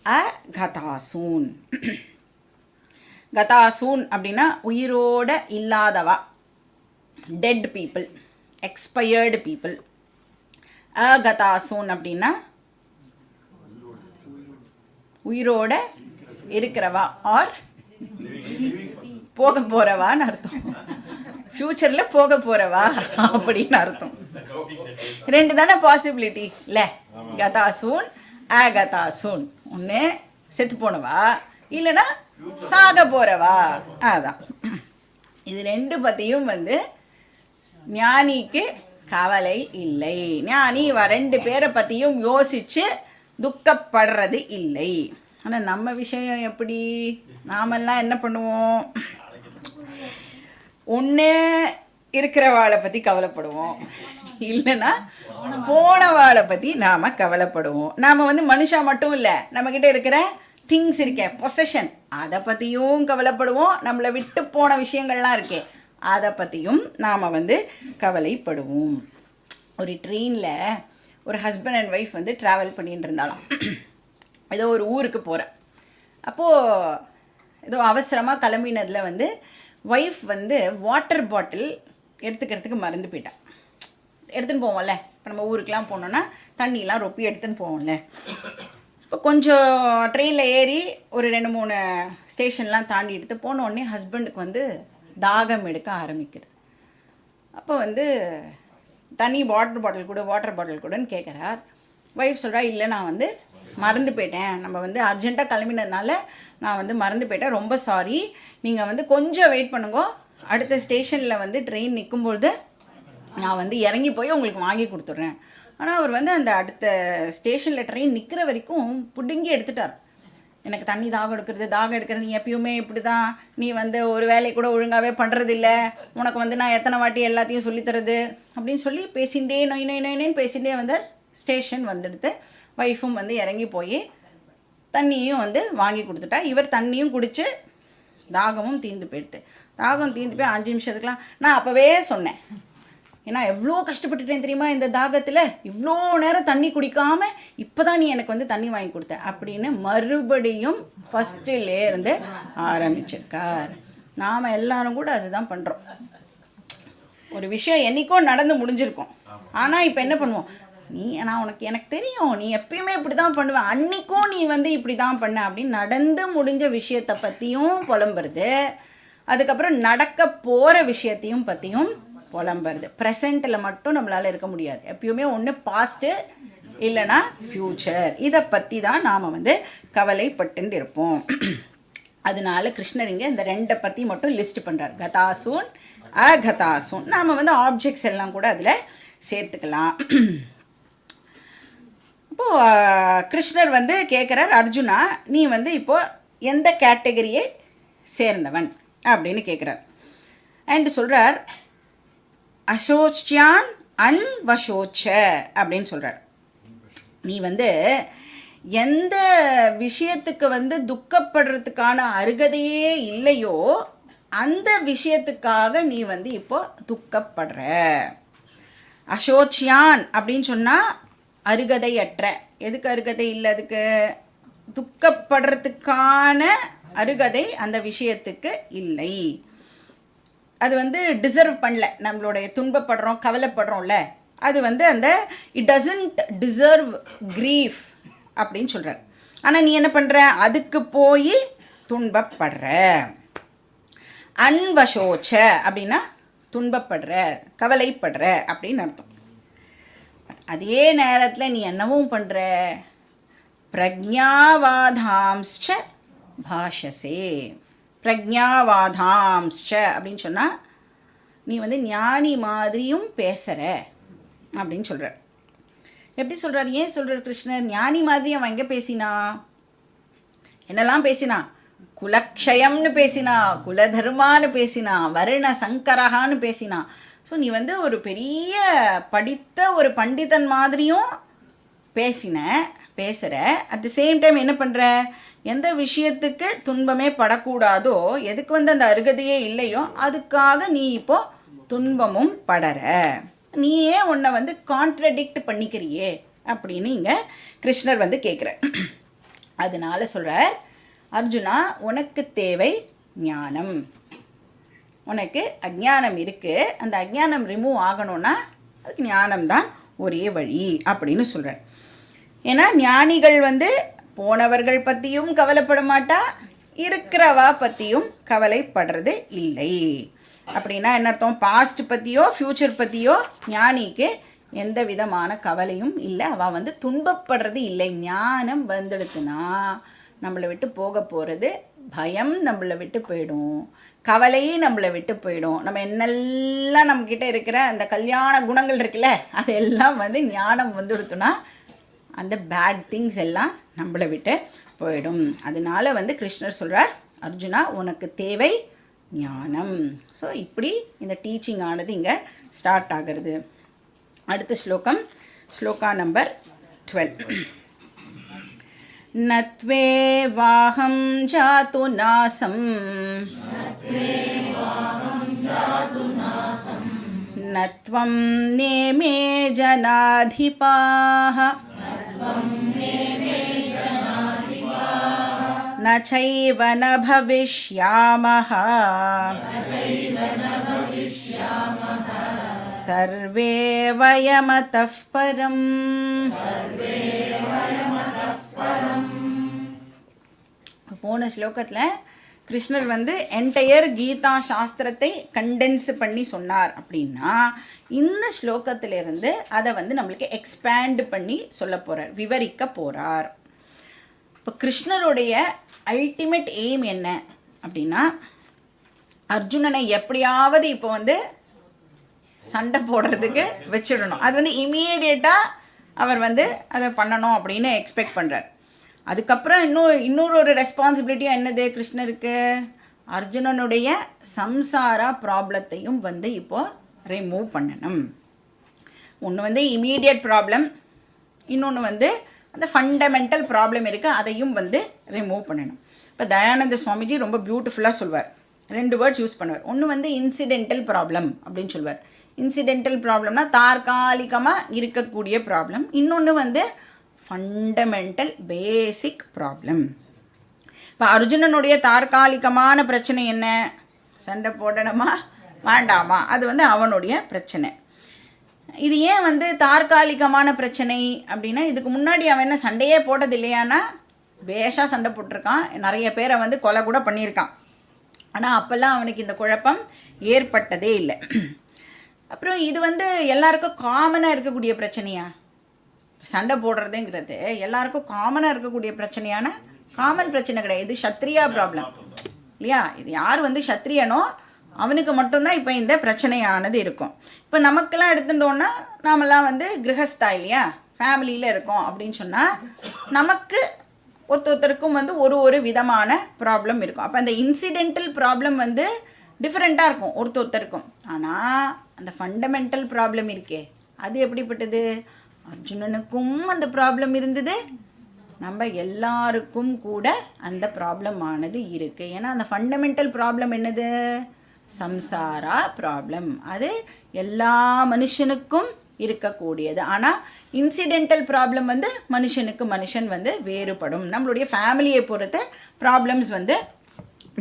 S1: அகதாசூன். கதாசூன் அப்படின்னா உயிரோட இல்லாதவா, டெட் பீப்புள், எக்ஸ்பயர்டு பீப்புள். அகதாசூன் அப்படின்னா உயிரோட இருக்கிறவா ஆர் போக போகிறவான்னு அர்த்தம். ஃப்யூச்சரில் போக போகிறவா அப்படின்னு அர்த்தம். ரெண்டு தானே பாசிபிலிட்டி இல்லை? கதாசூன் அகதாசூன். ஒன்று செத்து போனவா, இல்லைன்னா சாக போகிறவா. அதான் இது ரெண்டு பற்றியும் வந்து ஞானிக்கு கவலை இல்லை. ஞானி ரெண்டு பேரை பற்றியும் யோசித்து துக்கப்படுறது இல்லை. ஆனால் நம்ம விஷயம் எப்படி? நாமெல்லாம் என்ன பண்ணுவோம்? ஒன்று இருக்கிறவாளை பற்றி கவலைப்படுவோம், இல்லைன்னா போனவாளை பற்றி நாம் கவலைப்படுவோம். நாம் வந்து மனுஷா மட்டும் இல்லை, நம்மக்கிட்ட இருக்கிற திங்ஸ் இருக்கேன், பொசஷன், அதை பற்றியும் கவலைப்படுவோம். நம்மளை விட்டு போன விஷயங்கள்லாம் இருக்கே, அதை பற்றியும் நாம் வந்து கவலைப்படுவோம். ஒரு ட்ரெயினில் ஒரு ஹஸ்பண்ட் அண்ட் ஒய்ஃப் வந்து ட்ராவல் பண்ணிட்டு இருந்தாலும் ஏதோ ஒரு ஊருக்கு போகிறேன். அப்போது ஏதோ அவசரமாக கிளம்பினதில் வந்து ஒய்ஃப் வந்து வாட்டர் பாட்டில் எடுத்துக்கிறதுக்கு மறந்து போயிட்டான். எடுத்துன்னு போவோம்ல, இப்போ நம்ம ஊருக்கெலாம் போனோன்னா தண்ணியெலாம் ரொப்பி எடுத்துன்னு போவோம்ல. இப்போ கொஞ்சம் ட்ரெயினில் ஏறி ஒரு 2-3 ஸ்டேஷன்லாம் தாண்டி எடுத்து போனோடனே ஹஸ்பண்டுக்கு வந்து தாகம் எடுக்க ஆரம்பிக்கிறது. அப்போ வந்து தண்ணி வாட்டர் பாட்டில் கூடன்னு கேட்குறார். ஒய்ஃப் சொல்கிறா, இல்லை நான் வந்து மறந்து போயிட்டேன், நம்ம வந்து அர்ஜெண்ட்டாக கிளம்பினதுனால நான் வந்து மறந்து போயிட்டேன், ரொம்ப சாரி, நீங்கள் வந்து கொஞ்சம் வெயிட் பண்ணுங்க, அடுத்த ஸ்டேஷனில் வந்து ட்ரெயின் நிற்கும்பொழுது நான் வந்து இறங்கி போய் உங்களுக்கு வாங்கி கொடுத்துட்றேன். ஆனால் அவர் வந்து அந்த அடுத்த ஸ்டேஷனில் ட்ரெயின் நிற்கிற வரைக்கும் பிடுங்கி எடுத்துட்டார். எனக்கு தண்ணி தாகம் எடுக்கிறது நீ எப்பயுமே இப்படி தான், நீ வந்து ஒரு வேலை கூட ஒழுங்காகவே பண்ணுறதில்ல, உனக்கு வந்து நான் எத்தனை வாட்டி எல்லாத்தையும் சொல்லித்தரது அப்படின்னு சொல்லி பேசிகிட்டே நொயின்னு பேசிகிட்டே வந்தார். ஸ்டேஷன் வந்துடுத்து. ஒய்ஃபும் வந்து இறங்கி போய் தண்ணியும் வந்து வாங்கி கொடுத்துட்டா. இவர் தண்ணியும் குடித்து தாகமும் தீர்ந்து போயிடுது. தாகம் தீர்ந்து போய் 5 நிமிஷத்துக்குலாம் நான் அப்போவே சொன்னேன், ஏன்னா எவ்வளோ கஷ்டப்பட்டுட்டேன் தெரியுமா இந்த தாகத்தில், இவ்வளோ நேரம் தண்ணி குடிக்காமல் இப்போ தான் நீ எனக்கு வந்து தண்ணி வாங்கி கொடுத்த அப்படின்னு மறுபடியும் ஃபஸ்ட்டிலேருந்து ஆரம்பிச்சிருக்கார். நாம் எல்லாரும் கூட அதுதான் பண்ணுறோம். ஒரு விஷயம் என்றைக்கோ நடந்து முடிஞ்சிருக்கோம், ஆனால் இப்போ என்ன பண்ணுவோம், எனக்கு தெரியும் நீ எப்பயுமே இப்படி தான் பண்ணுவேன், அன்றைக்கும் நீ வந்து இப்படி தான் பண்ண அப்படின்னு நடந்து முடிஞ்ச விஷயத்தை பற்றியும் புலம்புறது, அதுக்கப்புறம் நடக்க போகிற விஷயத்தையும் பற்றியும் புலம்புறது. ப்ரெசண்ட்டில் மட்டும் நம்மளால் இருக்க முடியாது. எப்பயுமே ஒன்று பாஸ்ட்டு இல்லைனா ஃப்யூச்சர். இதை பற்றி தான் நாம் வந்து கவலைப்பட்டு இருப்போம். அதனால கிருஷ்ணர் இங்கே இந்த ரெண்டை பற்றி மட்டும் லிஸ்ட் பண்ணுறார். கதாசூன் அகதாசூன். நாம் வந்து ஆப்ஜெக்ட்ஸ் எல்லாம் கூட அதில் சேர்த்துக்கலாம். இப்போது கிருஷ்ணர் வந்து கேட்குறார், அர்ஜுனா நீ வந்து இப்போது எந்த கேட்டகரியை சேர்ந்தவன் அப்படின்னு கேட்குறார். அண்ட் சொல்கிறார், அசோச்சியான் அன்வசோச்ச அப்படின்னு சொல்கிறார். நீ வந்து எந்த விஷயத்துக்கு வந்து துக்கப்படுறதுக்கான அருகதையே இல்லையோ அந்த விஷயத்துக்காக நீ வந்து இப்போ துக்கப்படுற. அசோச்சியான் அப்படின்னு சொன்னால் அருகதையற்ற. எதுக்கு அருகதை இல்லை? அதுக்கு துக்கப்படுறதுக்கான அருகதை அந்த விஷயத்துக்கு இல்லை. அது வந்து டிசர்வ் பண்ணல. நம்மளுடைய துன்பப்படுறோம், கவலைப்படுறோம்ல, அது வந்து அந்த இட் டசன்ட் டிசர்வ் கிரீஃப் அப்படின்னு சொல்கிறார். ஆனால் நீ என்ன பண்ணுற? அதுக்கு போய் துன்பப்படுற. அன்வசோச்ச அப்படின்னா துன்பப்படுற, கவலைப்படுற அப்படின்னு அர்த்தம். அதே நேரத்தில் நீ என்னவும் பண்ணுற? பிரக்ஞாவாதாம்ச்ச பாஷசே. பிரக்ஞாவாதாம்ச்ச அப்படின்னு சொன்னால் நீ வந்து ஞானி மாதிரியும் பேசுகிற அப்படின்னு சொல்கிறார். எப்படி சொல்கிறார்? ஏன் சொல்கிறார் கிருஷ்ணர்? ஞானி மாதிரி அவன் எங்கே பேசினா? என்னெல்லாம் பேசினா? குலக்ஷயம்னு பேசினா, குலதர்மான்னு பேசினா, வருண சங்கரகான்னு பேசினா. ஸோ நீ வந்து ஒரு பெரிய படித்த ஒரு பண்டிதன் மாதிரியும் பேசுகிற. அட் தி சேம் டைம் என்ன பண்ணுற? எந்த விஷயத்துக்கு துன்பமே படக்கூடாதோ, எதுக்கு வந்து அந்த அருகதையே இல்லையோ அதுக்காக நீ இப்போ துன்பமும் படற. நீயே உன்னை வந்து கான்ட்ரடிக்ட் பண்ணிக்கிறியே அப்படின்னு இங்கே கிருஷ்ணர் வந்து கேட்குற. அதனால சொல்கிறார், அர்ஜுனா உனக்கு தேவை ஞானம். உனக்கு அஜ்ஞானம் இருக்குது, அந்த அஜ்ஞானம் ரிமூவ் ஆகணும்னா அதுக்கு ஞானம்தான் ஒரே வழி அப்படின்னு சொல்கிறார். ஏன்னா ஞானிகள் வந்து போனவர்கள் பற்றியும் கவலைப்பட மாட்டா, இருக்கிறவா பற்றியும் கவலைப்படுறது இல்லை. அப்படின்னா என்ன அர்த்தம்? பாஸ்ட் பற்றியோ ஃப்யூச்சர் பற்றியோ ஞானிக்கு எந்த விதமான கவலையும் இல்லை. அவள் வந்து துன்பப்படுறது இல்லை. ஞானம் வந்துடுத்துனா நம்மளை விட்டு போக போகிறது பயம், நம்மளை விட்டு போயிடும், கவலையும் நம்மளை விட்டு போயிடும். நம்ம என்னெல்லாம் நம்மக்கிட்ட இருக்கிற அந்த கல்யாண குணங்கள் இருக்குல்ல, அதெல்லாம் வந்து ஞானம் வந்துடுத்துனா அந்த பேட் திங்ஸ் எல்லாம் நம்மளை விட்டு போயிடும். அதனால வந்து கிருஷ்ணர் சொல்கிறார், அர்ஜுனா உனக்கு தேவை ஞானம். ஸோ இப்படி இந்த டீச்சிங் ஆனது இங்கே ஸ்டார்ட் ஆகிறது. அடுத்த ஸ்லோகம், ஸ்லோகா நம்பர் 12. நத்வே வாஹம் ஜாது நாசம் நத்வம் நேமே ஜனாதிபாஹ ந சைவ ந பவிஷ்யாமஹ சர்வே வயமதः பரம். போன ஸ்லோகத்தில் கிருஷ்ணர் வந்து என்டையர் கீதா சாஸ்திரத்தை கண்டென்ஸ் பண்ணி சொன்னார். அப்படின்னா இந்த ஸ்லோகத்திலிருந்து அதை வந்து நம்மளுக்கு எக்ஸ்பேண்ட் பண்ணி சொல்ல போகிறார், விவரிக்க போகிறார். இப்போ கிருஷ்ணருடைய அல்டிமேட் எய்ம் என்ன அப்படின்னா, அர்ஜுனனை எப்படியாவது இப்போ வந்து சண்டை போடுறதுக்கு வச்சிடணும். அது வந்து இமீடியட்டாக அவர் வந்து அதை பண்ணணும் அப்படின்னு எக்ஸ்பெக்ட் பண்ணுறார். அதுக்கப்புறம் இன்னொரு ரெஸ்பான்சிபிலிட்டியாக என்னது கிருஷ்ணருக்கு? அர்ஜுனனுடைய சம்சாரா ப்ராப்ளத்தையும் வந்து இப்போது ரிமூவ் பண்ணணும். ஒன்று வந்து இமீடியட் ப்ராப்ளம், இன்னொன்று வந்து அந்த ஃபண்டமெண்டல் ப்ராப்ளம் இருக்குது, அதையும் வந்து ரிமூவ் பண்ணணும். இப்போ தயானந்த சுவாமிஜி ரொம்ப பியூட்டிஃபுல்லாக சொல்வார், 2 வேர்ட்ஸ் யூஸ் பண்ணுவார். ஒன்று வந்து இன்சிடென்டல் ப்ராப்ளம் அப்படின்னு சொல்வார். இன்சிடென்டல் ப்ராப்ளம்னா தற்காலிகமாக இருக்கக்கூடிய ப்ராப்ளம். இன்னொன்று வந்து ஃபண்டமெண்டல் பேசிக் ப்ராப்ளம். இப்போ அர்ஜுனனுடைய தற்காலிகமான பிரச்சனை என்ன? சண்டை போடணுமா வேண்டாமா, அது வந்து அவனுடைய பிரச்சனை. இது ஏன் வந்து தற்காலிகமான பிரச்சனை அப்படின்னா, இதுக்கு முன்னாடி அவன் என்ன சண்டையே போட்டது இல்லையானா? பேஷாக சண்டை போட்டிருக்கான், நிறைய பேரை வந்து கொலை கூட பண்ணியிருக்கான். ஆனால் அப்போல்லாம் அவனுக்கு இந்த குழப்பம் ஏற்பட்டதே இல்லை. அப்புறம் இது வந்து எல்லாருக்கும் காமனாக இருக்கக்கூடிய பிரச்சனையா? சண்டை போடுறதுங்கிறது எல்லாருக்கும் காமனாக இருக்கக்கூடிய பிரச்சனையான காமன் பிரச்சனை கிடையாது. இது சத்ரியா ப்ராப்ளம் இல்லையா? இது யார் வந்து சத்ரியனோ அவனுக்கு மட்டும்தான் இப்போ இந்த பிரச்சனையானது இருக்கும். இப்போ நமக்கெல்லாம் எடுத்துட்டோன்னா நாமெல்லாம் வந்து கிரகஸ்தா இல்லையா, ஃபேமிலியில் இருக்கோம் அப்படின்னு சொன்னால் நமக்கு ஒருத்தருக்கும் வந்து ஒரு விதமான ப்ராப்ளம் இருக்கும். அப்போ அந்த இன்சிடென்டல் ப்ராப்ளம் வந்து டிஃப்ரெண்ட்டாக இருக்கும் ஒருத்தருக்கும். ஆனால் அந்த ஃபண்டமெண்டல் ப்ராப்ளம் இருக்கே அது எப்படிப்பட்டது? அர்ஜுனனுக்கும் அந்த ப்ராப்ளம் இருந்தது, நம்ம எல்லாருக்கும் கூட அந்த ப்ராப்ளம் ஆனது இருக்குது. ஏன்னா அந்த ஃபண்டமெண்டல் ப்ராப்ளம் என்னது? சம்சாரா ப்ராப்ளம். அது எல்லா மனுஷனுக்கும் இருக்கக்கூடியது. ஆனால் இன்சிடென்டல் ப்ராப்ளம் வந்து மனுஷனுக்கு மனுஷன் வந்து வேறுபடும். நம்மளுடைய ஃபேமிலியை பொறுத்த ப்ராப்ளம்ஸ் வந்து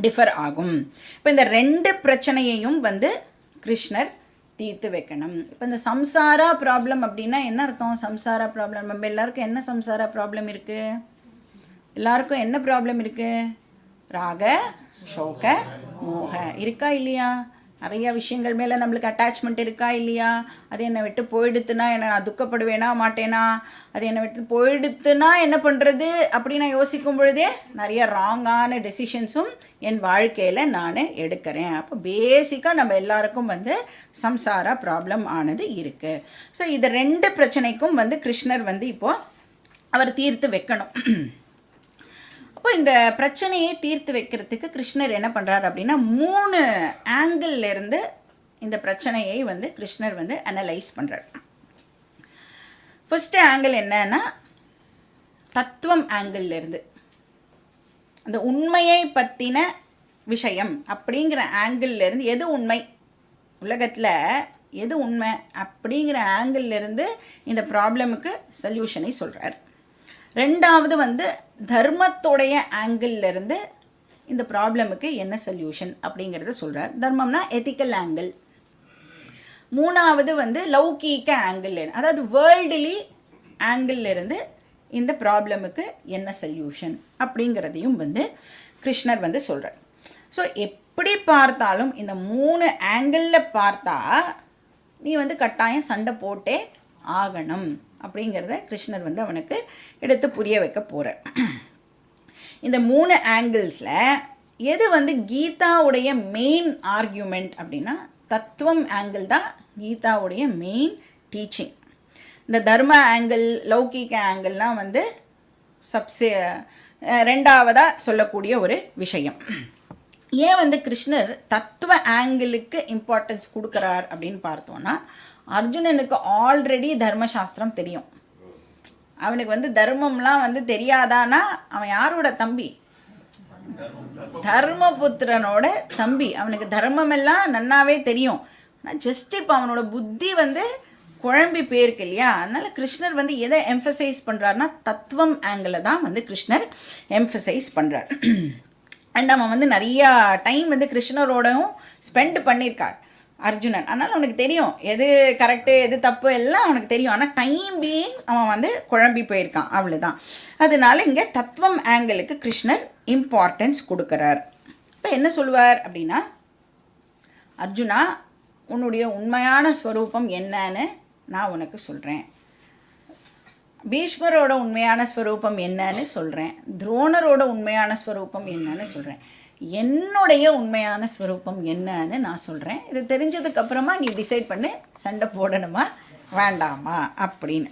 S1: டிஃபர் ஆகும். இப்போ இந்த 2 பிரச்சனையையும் வந்து கிருஷ்ணர் தீர்த்து வைக்கணும். இப்போ இந்த சம்சாரா ப்ராப்ளம் அப்படின்னா என்ன அர்த்தம்? சம்சாரா ப்ராப்ளம், நம்ம எல்லாருக்கும் என்ன சம்சாரா ப்ராப்ளம் இருக்குது? எல்லாருக்கும் என்ன ப்ராப்ளம் இருக்குது? ராக சோக மோக இருக்கா இல்லையா? நிறையா விஷயங்கள் மேலே நம்மளுக்கு அட்டாச்மெண்ட் இருக்கா இல்லையா? அது என்னை விட்டு போயிடுத்துனா என்ன, நான் துக்கப்படுவேனா மாட்டேனா? அது என்னை விட்டு போயிடுத்துனா என்ன பண்ணுறது அப்படி நான் யோசிக்கும் பொழுதே நிறைய ராங்கான டெசிஷன்ஸும் என் வாழ்க்கையில் நான் எடுக்கிறேன். அப்போ பேசிக்காக நம்ம எல்லாருக்கும் வந்து சம்சாரா ப்ராப்ளம் ஆனது இருக்குது. ஸோ இது 2 பிரச்சனைக்கும் வந்து கிருஷ்ணர் வந்து இப்போது அவர் தீர்த்து வைக்கணும். அப்போ இந்த பிரச்சனையை தீர்த்து வைக்கிறதுக்கு கிருஷ்ணர் என்ன பண்ணுறார் அப்படின்னா 3 ஆங்கிள்லேருந்து இந்த பிரச்சனையை வந்து கிருஷ்ணர் வந்து அனலைஸ் பண்ணுறார். ஃபர்ஸ்ட் ஆங்கிள் என்னன்னா தத்துவம் ஆங்கிள்லேருந்து, அந்த உண்மையை பற்றின விஷயம் அப்படிங்கிற ஆங்கிள்லேருந்து, எது உண்மை உலகத்தில் எது உண்மை அப்படிங்கிற ஆங்கிள்லேருந்து இந்த ப்ராப்ளமுக்கு சொல்யூஷனை சொல்கிறார். 2வது வந்து தர்மத்தோடைய ஆங்கிள்லேருந்து இந்த ப்ராப்ளமுக்கு என்ன சொல்யூஷன் அப்படிங்கிறத சொல்கிறார். தர்மம்னா எத்திக்கல் ஆங்கிள். 3வது வந்து லௌகீக ஆங்கிள், அதாவது வேர்ல்டுலி ஆங்கிள்லேருந்து இந்த ப்ராப்ளமுக்கு என்ன சொல்யூஷன் அப்படிங்கிறதையும் வந்து கிருஷ்ணர் வந்து சொல்கிறார். ஸோ எப்படி பார்த்தாலும் இந்த 3 ஆங்கிளில் பார்த்தா நீ வந்து கட்டாயம் சண்டை போட்டே ஆகணும் அப்படிங்கிறத கிருஷ்ணர் வந்து அவனுக்கு எடுத்து புரிய வைக்க போகிறார். இந்த 3 ஆங்கிள்ஸில் எது வந்து கீதாவுடைய மெயின் ஆர்கியூமெண்ட் அப்படின்னா தத்துவம் ஆங்கிள் தான் கீதாவுடைய மெயின் டீச்சிங். இந்த தர்ம ஆங்கிள் லௌகீக ஆங்கிள்லாம் வந்து ரெண்டாவதாக சொல்லக்கூடிய ஒரு விஷயம். ஏன் வந்து கிருஷ்ணர் தத்துவ ஆங்கிளுக்கு இம்பார்ட்டன்ஸ் கொடுக்குறார் அப்படின்னு பார்த்தோன்னா, அர்ஜுனனுக்கு ஆல்ரெடி தர்மசாஸ்திரம் தெரியும். அவனுக்கு வந்து தர்மம்லாம் வந்து தெரியாதானா அவன் யாரோட தம்பி? தர்மபுத்திரனோட தம்பி. அவனுக்கு தர்மமெல்லாம் நன்னாவே தெரியும். ஆனால் ஜஸ்ட் இப்போ அவனோட புத்தி வந்து குழம்பி போயிருக்கு இல்லையா? அதனால் கிருஷ்ணர் வந்து எதை எம்ஃபசைஸ் பண்ணுறாருனா தத்துவம் ஆங்கிளை தான் வந்து கிருஷ்ணர் எம்ஃபசைஸ் பண்ணுறார். அண்ட் அவன் வந்து நிறையா டைம் வந்து கிருஷ்ணரோடவும் ஸ்பெண்ட் பண்ணியிருக்கார் அர்ஜுனன். அதனால் அவனுக்கு தெரியும் எது கரெக்டு எது தப்பு எல்லாம் அவனுக்கு தெரியும். ஆனால் டைம் பீயிங் அவன் வந்து குழம்பி போயிருக்கான், அவ்வளோதான். அதனால இங்கே தத்துவம் ஆங்கிளுக்கு கிருஷ்ணர் இம்பார்ட்டன்ஸ் கொடுக்குறார். இப்போ என்ன சொல்லுவார் அப்படின்னா, அர்ஜுனா உன்னுடைய உண்மையான ஸ்வரூபம் என்னன்னு நான் உனக்கு சொல்கிறேன். பீஷ்மரோட உண்மையான ஸ்வரூபம் என்னன்னு சொல்கிறேன். துரோணரோட உண்மையான ஸ்வரூபம் என்னன்னு சொல்கிறேன். என்னுடைய உண்மையான ஸ்வரூபம் என்னன்னு நான் சொல்கிறேன். இது தெரிஞ்சதுக்கப்புறமா நீ டிசைட் பண்ணு சண்டை போடணுமா வேண்டாமா அப்படின்னு.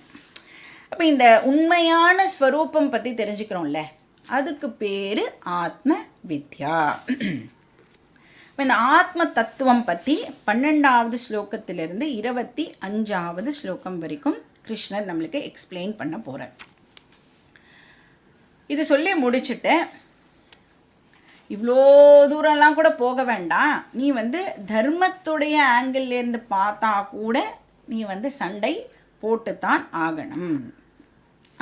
S1: அப்போ இந்த உண்மையான ஸ்வரூபம் பற்றி தெரிஞ்சுக்கிறோம்ல, அதுக்கு பேர் ஆத்ம வித்யா. இந்த ஆத்ம தத்துவம் பற்றி 12வது ஸ்லோகத்திலிருந்து 25வது ஸ்லோகம் வரைக்கும் கிருஷ்ணர் நம்மளுக்கு எக்ஸ்பிளைன் பண்ண போகிறார். இது சொல்லி முடிச்சுட்டு இவ்வளோ தூரம்லாம் கூட போக வேண்டாம், நீ வந்து தர்மத்துடைய ஆங்கிள்லேருந்து பார்த்தா கூட நீ வந்து சண்டை போட்டுத்தான் ஆகணும்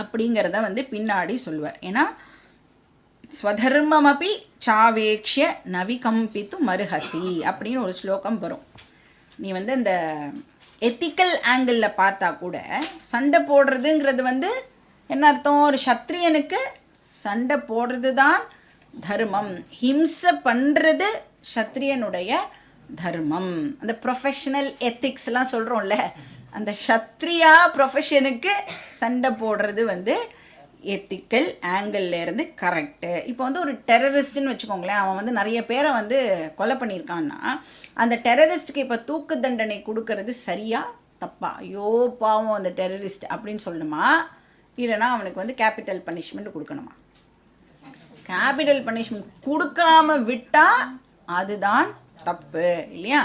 S1: அப்படிங்கிறத வந்து பின்னாடி சொல்லுவார். ஏன்னா ஸ்வதர்மமபி சாவேக்ஷிய நவிகம்பித்து மருஹசி அப்படின்னு ஒரு ஸ்லோகம் வரும். நீ வந்து இந்த எத்திக்கல் ஆங்கிளில் பார்த்தா கூட சண்டை போடுறதுங்கிறது வந்து என்ன அர்த்தம்? ஒரு சத்திரியனுக்கு சண்டை போடுறது தான் தர்மம். ஹிம்சை பண்ணுறது சத்திரியனுடைய தர்மம். அந்த ப்ரொஃபஷனல் எத்திக்ஸ்லாம் சொல்கிறோம்ல, அந்த க்ஷத்ரியா ப்ரொஃபஷனுக்கு சண்டை போடுறது வந்து எத்திக்கல் ஆங்கிள்லேருந்து கரெக்டு. இப்போ வந்து ஒரு டெரரிஸ்ட்டுன்னு வச்சுக்கோங்களேன், அவன் வந்து நிறைய பேரை வந்து கொலை பண்ணியிருக்கான்னா அந்த டெரரிஸ்ட்டுக்கு இப்போ தூக்கு தண்டனை கொடுக்கறது சரியா தப்பா? ஐயோ பாவம் அந்த டெரரிஸ்ட் அப்படின்னு சொல்லணுமா, இல்லைனா அவனுக்கு வந்து கேபிட்டல் பனிஷ்மெண்ட் கொடுக்கணுமா? கேபிட்டல் பனிஷ்மெண்ட் கொடுக்காம விட்டால் அதுதான் தப்பு இல்லையா?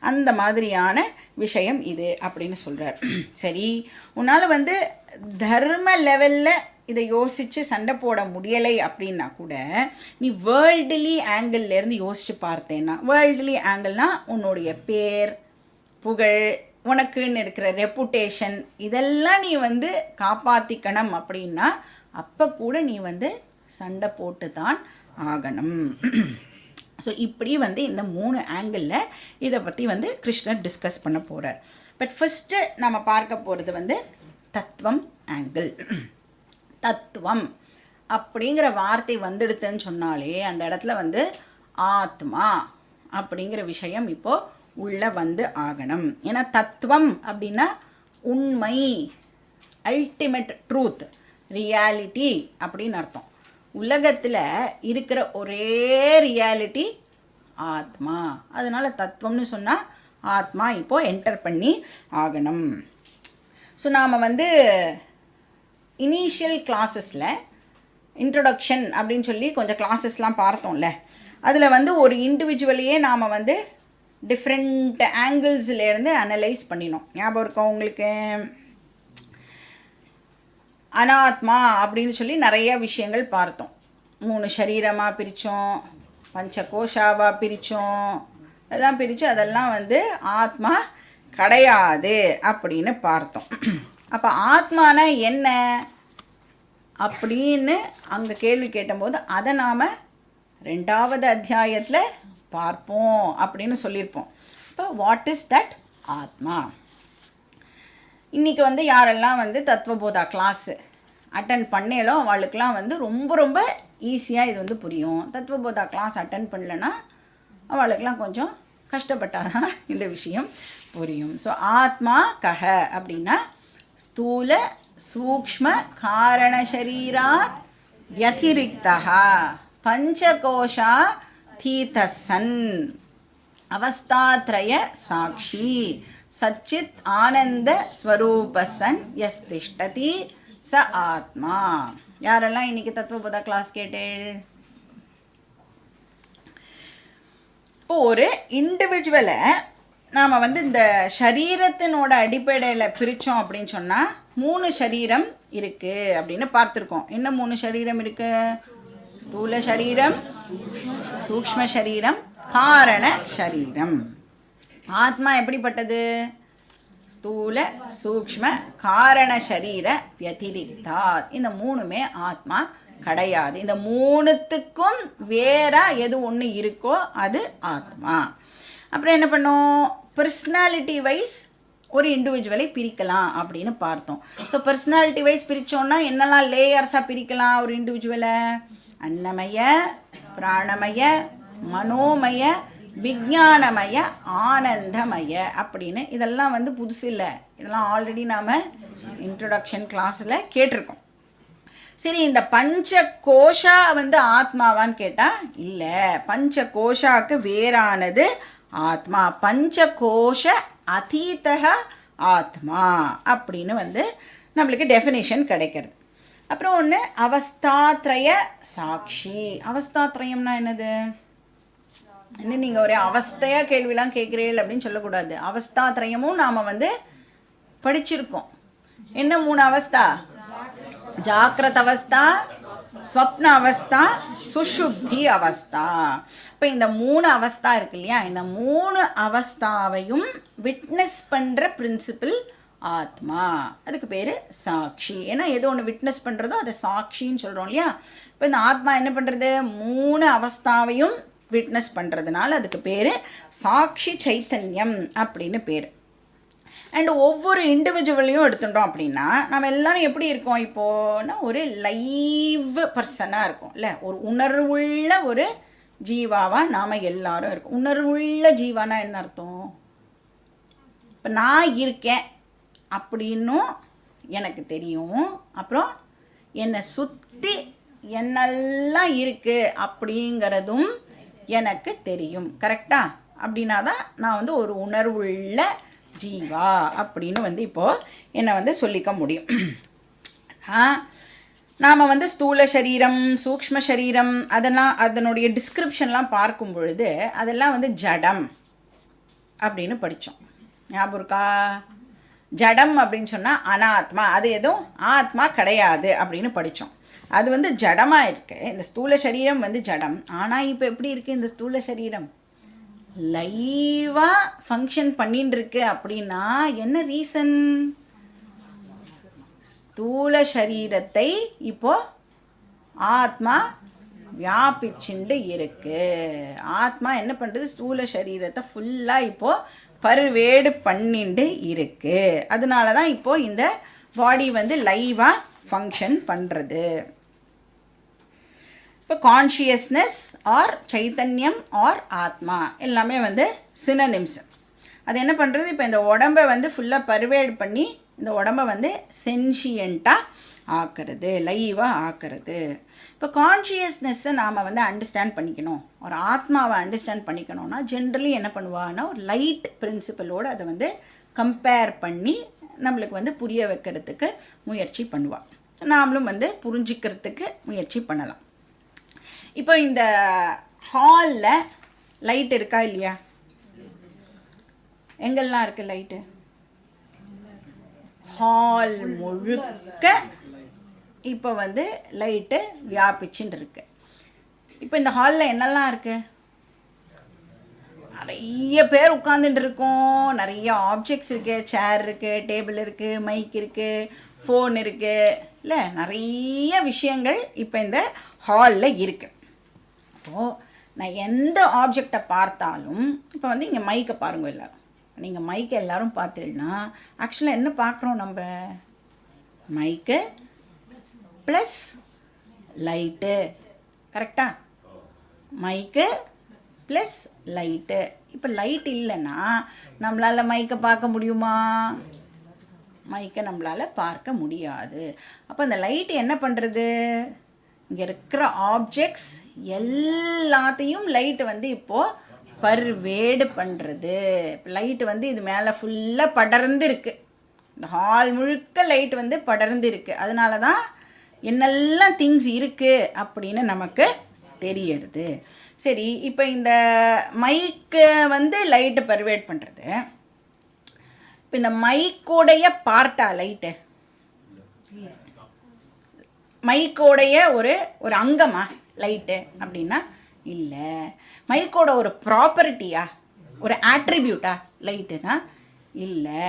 S1: அந்த மாதிரியான விஷயம் இது அப்படின்னு சொல்கிறார். சரி, உன்னால் வந்து தர்ம லெவலில் இதை யோசித்து சண்டை போட முடியலை அப்படின்னா கூட நீ வேர்ல்டுலி ஆங்கிள்லேருந்து யோசித்து பார்த்தேன்னா, வேர்ல்டுலி ஆங்கிள்னால் உன்னுடைய பேர் புகழ் உனக்குன்னு இருக்கிற ரெப்புடேஷன் இதெல்லாம் நீ வந்து காப்பாற்றிக்கணும் அப்படின்னா அப்போ கூட நீ வந்து சண்டை போட்டு தான் ஆகணும். ஸோ இப்படி வந்து இந்த 3 ஆங்கிளில் இதை பற்றி வந்து கிருஷ்ணர் டிஸ்கஸ் பண்ண போகிறார். பட் ஃபஸ்ட்டு நம்ம பார்க்க போகிறது வந்து தத்துவம் ஆங்கிள். தத்துவம் அப்படிங்கிற வார்த்தை வந்துடுதுன்னு சொன்னாலே அந்த இடத்துல வந்து ஆத்மா அப்படிங்கிற விஷயம் இப்போது உள்ளே வந்து ஆகணும். ஏன்னா தத்துவம் அப்படின்னா உண்மை, அல்டிமேட் ட்ரூத், ரியாலிட்டி அப்படின்னு அர்த்தம். உலகத்தில் இருக்கிற ஒரே ரியாலிட்டி ஆத்மா. அதனால் தத்துவம்னு சொன்னால் ஆத்மா இப்போது என்டர் பண்ணி ஆகணும். ஸோ நாம் வந்து இனிஷியல் கிளாஸஸில் இன்ட்ரொடக்ஷன் அப்படின்னு சொல்லி கொஞ்சம் கிளாஸஸ்லாம் பார்த்தோம்ல, அதில் வந்து ஒரு இண்டிவிஜுவலையே நாம் வந்து டிஃப்ரெண்ட் ஆங்கிள்ஸ்லேருந்து அனலைஸ் பண்ணினோம். ஞாபகம் இருக்கோம் உங்களுக்கு? அனாத்மா அப்படின்னு சொல்லி நிறைய விஷயங்கள் பார்த்தோம். 3 சரீரமாக பிரித்தோம், பஞ்ச கோஷாவாக பிரித்தோம், அதெல்லாம் பிரித்து அதெல்லாம் வந்து ஆத்மா கிடையாது அப்படின்னு பார்த்தோம். அப்போ ஆத்மானா என்ன அப்படின்னு அங்கே கேள்வி கேட்டபோது அதை நாம் 2வது அத்தியாயத்தில் பார்ப்போம் அப்படின்னு சொல்லியிருப்போம். இப்போ வாட் இஸ் தட் ஆத்மா? இன்றைக்கி வந்து யாரெல்லாம் வந்து தத்துவபோதா கிளாஸு அட்டன் பண்ணேலோ அவளுக்கெலாம் வந்து ரொம்ப ரொம்ப ஈஸியாக இது வந்து புரியும். தத்துவபோதா கிளாஸ் அட்டன் பண்ணலைன்னா அவளுக்கெலாம் கொஞ்சம் கஷ்டப்பட்டாதான் இந்த விஷயம் புரியும். ஸோ ஆத்மா கஹ அப்படின்னா ஸ்தூல சூக்ஷ்ம காரண சரீராத் வ்யதிரிக்தஹ பஞ்சகோஷா தீதசன் அவஸ்தாத்ரய சாட்சி சச்சித் ஆனந்த ஸ்வரூபசன் எஸ் திஷ்டதி ச ஆத்மா. யாரெல்லாம் இன்னைக்கு தத்துவபோதா கிளாஸ் கேட்டேள்? இப்போ ஒரு இண்டிவிஜுவலை நாம் வந்து இந்த சரீரத்தினோட அடிப்படையில் பிரித்தோம் அப்படின்னு சொன்னால் 3 சரீரம் இருக்குது அப்படின்னு பார்த்துருக்கோம். என்ன 3 சரீரம் இருக்குது? ஸ்தூல சரீரம், சூக்ஷ்ம சரீரம், காரண சரீரம். ஆத்மா எப்படிப்பட்டது? ஸ்தூல சூக்ஷ்ம காரண சரீர வியதிரிக்தா. இந்த 3மே ஆத்மா கிடையாது. இந்த 3த்துக்கும் வேற எது ஒன்று இருக்கோ அது ஆத்மா. அப்புறம் என்ன பண்ணோம்? பர்சனாலிட்டி வைஸ் ஒரு இண்டிவிஜுவலை பிரிக்கலாம் அப்படின்னு பார்த்தோம். ஸோ பர்சனாலிட்டி வைஸ் பிரித்தோன்னா என்னெல்லாம் லேயர்ஸாக பிரிக்கலாம் ஒரு இண்டிவிஜுவலை? அன்னமய, பிராணமய, மனோமய, விஞ்ஞானமய, ஆனந்தமய அப்படின்னு. இதெல்லாம் வந்து புதுசு இல்லை, இதெல்லாம் ஆல்ரெடி நாம் இன்ட்ரொடக்ஷன் கிளாஸில் கேட்டிருக்கோம். சரி, இந்த பஞ்ச கோஷா வந்து ஆத்மாவான்னு கேட்டால் இல்லை, பஞ்ச கோஷாவுக்கு வேறானது ஆத்மா. பஞ்ச கோஷ அதீதக ஆத்மா அப்படின்னு வந்து நம்மளுக்கு டெஃபினேஷன் கிடைக்கிறது. அப்புறம் ஒன்று அவஸ்தாத்ரய சாட்சி. அவஸ்தாத்ரயம்னா என்னது? இன்னும் நீங்கள் ஒரே அவஸ்தையாக கேள்விலாம் கேட்குறீர்கள் அப்படின்னு சொல்லக்கூடாது. அவஸ்தாத்ரயமும் நாம் வந்து படிச்சிருக்கோம். என்ன 3 அவஸ்தா? ஜாக்கிரத அவஸ்தா, ஸ்வப்ன அவஸ்தா, சுஷுப்தி அவஸ்தா. இப்போ இந்த 3 அவஸ்தா இருக்கு இல்லையா, இந்த 3 அவஸ்தாவையும் விட்னஸ் பண்ணுற பிரின்சிபிள் ஆத்மா. அதுக்கு பேர் சாட்சி. ஏன்னா எது ஒன்று விட்னஸ் பண்ணுறதோ அதை சாட்சின்னு சொல்கிறோம் இல்லையா. இப்போ இந்த ஆத்மா என்ன பண்ணுறது? 3 அவஸ்தாவையும் விட்னஸ் பண்ணுறதுனால அதுக்கு பேர் சாட்சி சைத்தன்யம் அப்படின்னு பேர். அண்ட் ஒவ்வொரு இண்டிவிஜுவலையும் எடுத்துட்டோம் அப்படின்னா நம்ம எல்லாரும் எப்படி இருக்கோம் இப்போனா? ஒரு லைவ் பர்சனாக இருக்கும் இல்லை, ஒரு உணர்வுள்ள ஒரு ஜீவாவாக நாம் எல்லாரும் இருக்கோம். உணர்வுள்ள ஜீவானா என்ன அர்த்தம்? இப்போ நான் இருக்கேன் அப்படின்னும் எனக்கு தெரியும், அப்புறம் என்னை சுற்றி என்னெல்லாம் இருக்குது அப்படிங்கிறதும் எனக்கு தெரியும். கரெக்டாக? அப்படின்னா தான் நான் வந்து ஒரு உணர்வுள்ள ஜீவா அப்படின்னு வந்து இப்போது என்னை வந்து சொல்லிக்க முடியும். நாம் வந்து ஸ்தூல சரீரம், சூக்ஷ்ம சரீரம், அதெல்லாம் அதனுடைய டிஸ்கிரிப்ஷன்லாம் பார்க்கும் பொழுது அதெல்லாம் வந்து ஜடம் அப்படின்னு படித்தோம். ஞாபகம் இருக்கா? ஜடம் அப்படின்னு சொன்னால் அனாத்மா, அது எதுவும் ஆத்மா கிடையாது அப்படின்னு படித்தோம். அது வந்து ஜடமாக இருக்குது. இந்த ஸ்தூல சரீரம் வந்து ஜடம். ஆனால் இப்போ எப்படி இருக்குது இந்த ஸ்தூல சரீரம்? லைவாக ஃபங்க்ஷன் பண்ணின்னு இருக்கு. அப்படின்னா என்ன ரீசன்? ஸ்தூல சரீரத்தை இப்போ ஆத்மா வியாபிச்சுண்டு இருக்கு. ஆத்மா என்ன பண்ணுறது? ஸ்தூல சரீரத்தை ஃபுல்லாக இப்போது பருவேடு பண்ணிண்டு இருக்கு. அதனால தான் இப்போது இந்த பாடி வந்து லைவாக ஃபங்க்ஷன் பண்ணுறது. இப்போ கான்ஷியஸ்னஸ் ஆர் சைத்தன்யம் ஆர் ஆத்மா எல்லாமே வந்து சினனிம்ஸ். அது என்ன பண்ணுறது? இப்போ இந்த உடம்பை வந்து ஃபுல்லாக பருவேடு பண்ணி இந்த உடம்பை வந்து சென்ஷியண்ட்டாக ஆக்கிறது, லைவாக ஆக்கிறது. இப்போ கான்ஷியஸ்னஸ்ஸை நாம் வந்து அண்டர்ஸ்டாண்ட் பண்ணிக்கணும், ஒரு ஆத்மாவை அண்டர்ஸ்டாண்ட் பண்ணிக்கணும்னா ஜென்ரலி என்ன பண்ணுவான்னா ஒரு லைட் பிரின்சிபலோடு அதை வந்து கம்பேர் பண்ணி நம்மளுக்கு வந்து புரிய வைக்கிறதுக்கு முயற்சி பண்ணுவாள். நாமளும் வந்து புரிஞ்சிக்கிறதுக்கு முயற்சி பண்ணலாம். இப்போ இந்த ஹாலில் லைட் இருக்கா இல்லையா? எங்கெல்லாம் இருக்குது லைட்டு? ஹால் முழுக்க இப்போ வந்து லைட்டு வியாபிச்சுன்னு இருக்கு. இப்போ இந்த ஹாலில் என்னெல்லாம் இருக்குது? நிறைய பேர் உட்காந்துட்டு இருக்கோம், நிறைய ஆப்ஜெக்ட்ஸ் இருக்குது, சேர் இருக்குது, டேபிள் இருக்குது, மைக் இருக்குது, ஃபோன் இருக்குது, இல்லை நிறைய விஷயங்கள் இப்போ இந்த ஹாலில் இருக்குது. அப்போது நான் எந்த ஆப்ஜெக்டை பார்த்தாலும், இப்போ வந்து இங்கே மைக்கை பாருங்கள் எல்லோரும், நீங்கள் மைக்கை எல்லோரும் பார்த்துட்டுனா ஆக்சுவலாக என்ன பார்க்குறோம்? நம்ம மைக்கு ப்ளஸ் லைட்டு. கரெக்டாக? மைக்கு ப்ளஸ் லைட்டு. இப்போ லைட் இல்லைன்னா நம்மளால் மைக்கை பார்க்க முடியுமா? மைக்கை நம்மளால் பார்க்க முடியாது. அப்போ அந்த லைட்டு என்ன பண்ணுறது? இங்கே இருக்கிற ஆப்ஜெக்ட்ஸ் எல்லாத்தையும் லைட்டு வந்து இப்போது பர்வேடு பண்ணுறது. இப்போ லைட்டு வந்து இது மேலே ஃபுல்லாக படர்ந்து இருக்குது, இந்த ஹால் முழுக்க லைட் வந்து படர்ந்து இருக்குது. அதனால தான் என்னெல்லாம் திங்ஸ் இருக்குது அப்படின்னு நமக்கு தெரியறது. சரி, இப்போ இந்த மைக்கு வந்து லைட்டை பர்வேட் பண்ணுறது. இப்போ இந்த மைக்கோடைய பார்ட்டா லைட்டு? மைக்கோடைய ஒரு அங்கமா லைட்டு அப்படின்னா இல்லை. மைக்கோட ஒரு ப்ராப்பர்ட்டியா, ஒரு ஆட்ரிபியூட்டா லைட்டுனா இல்லை.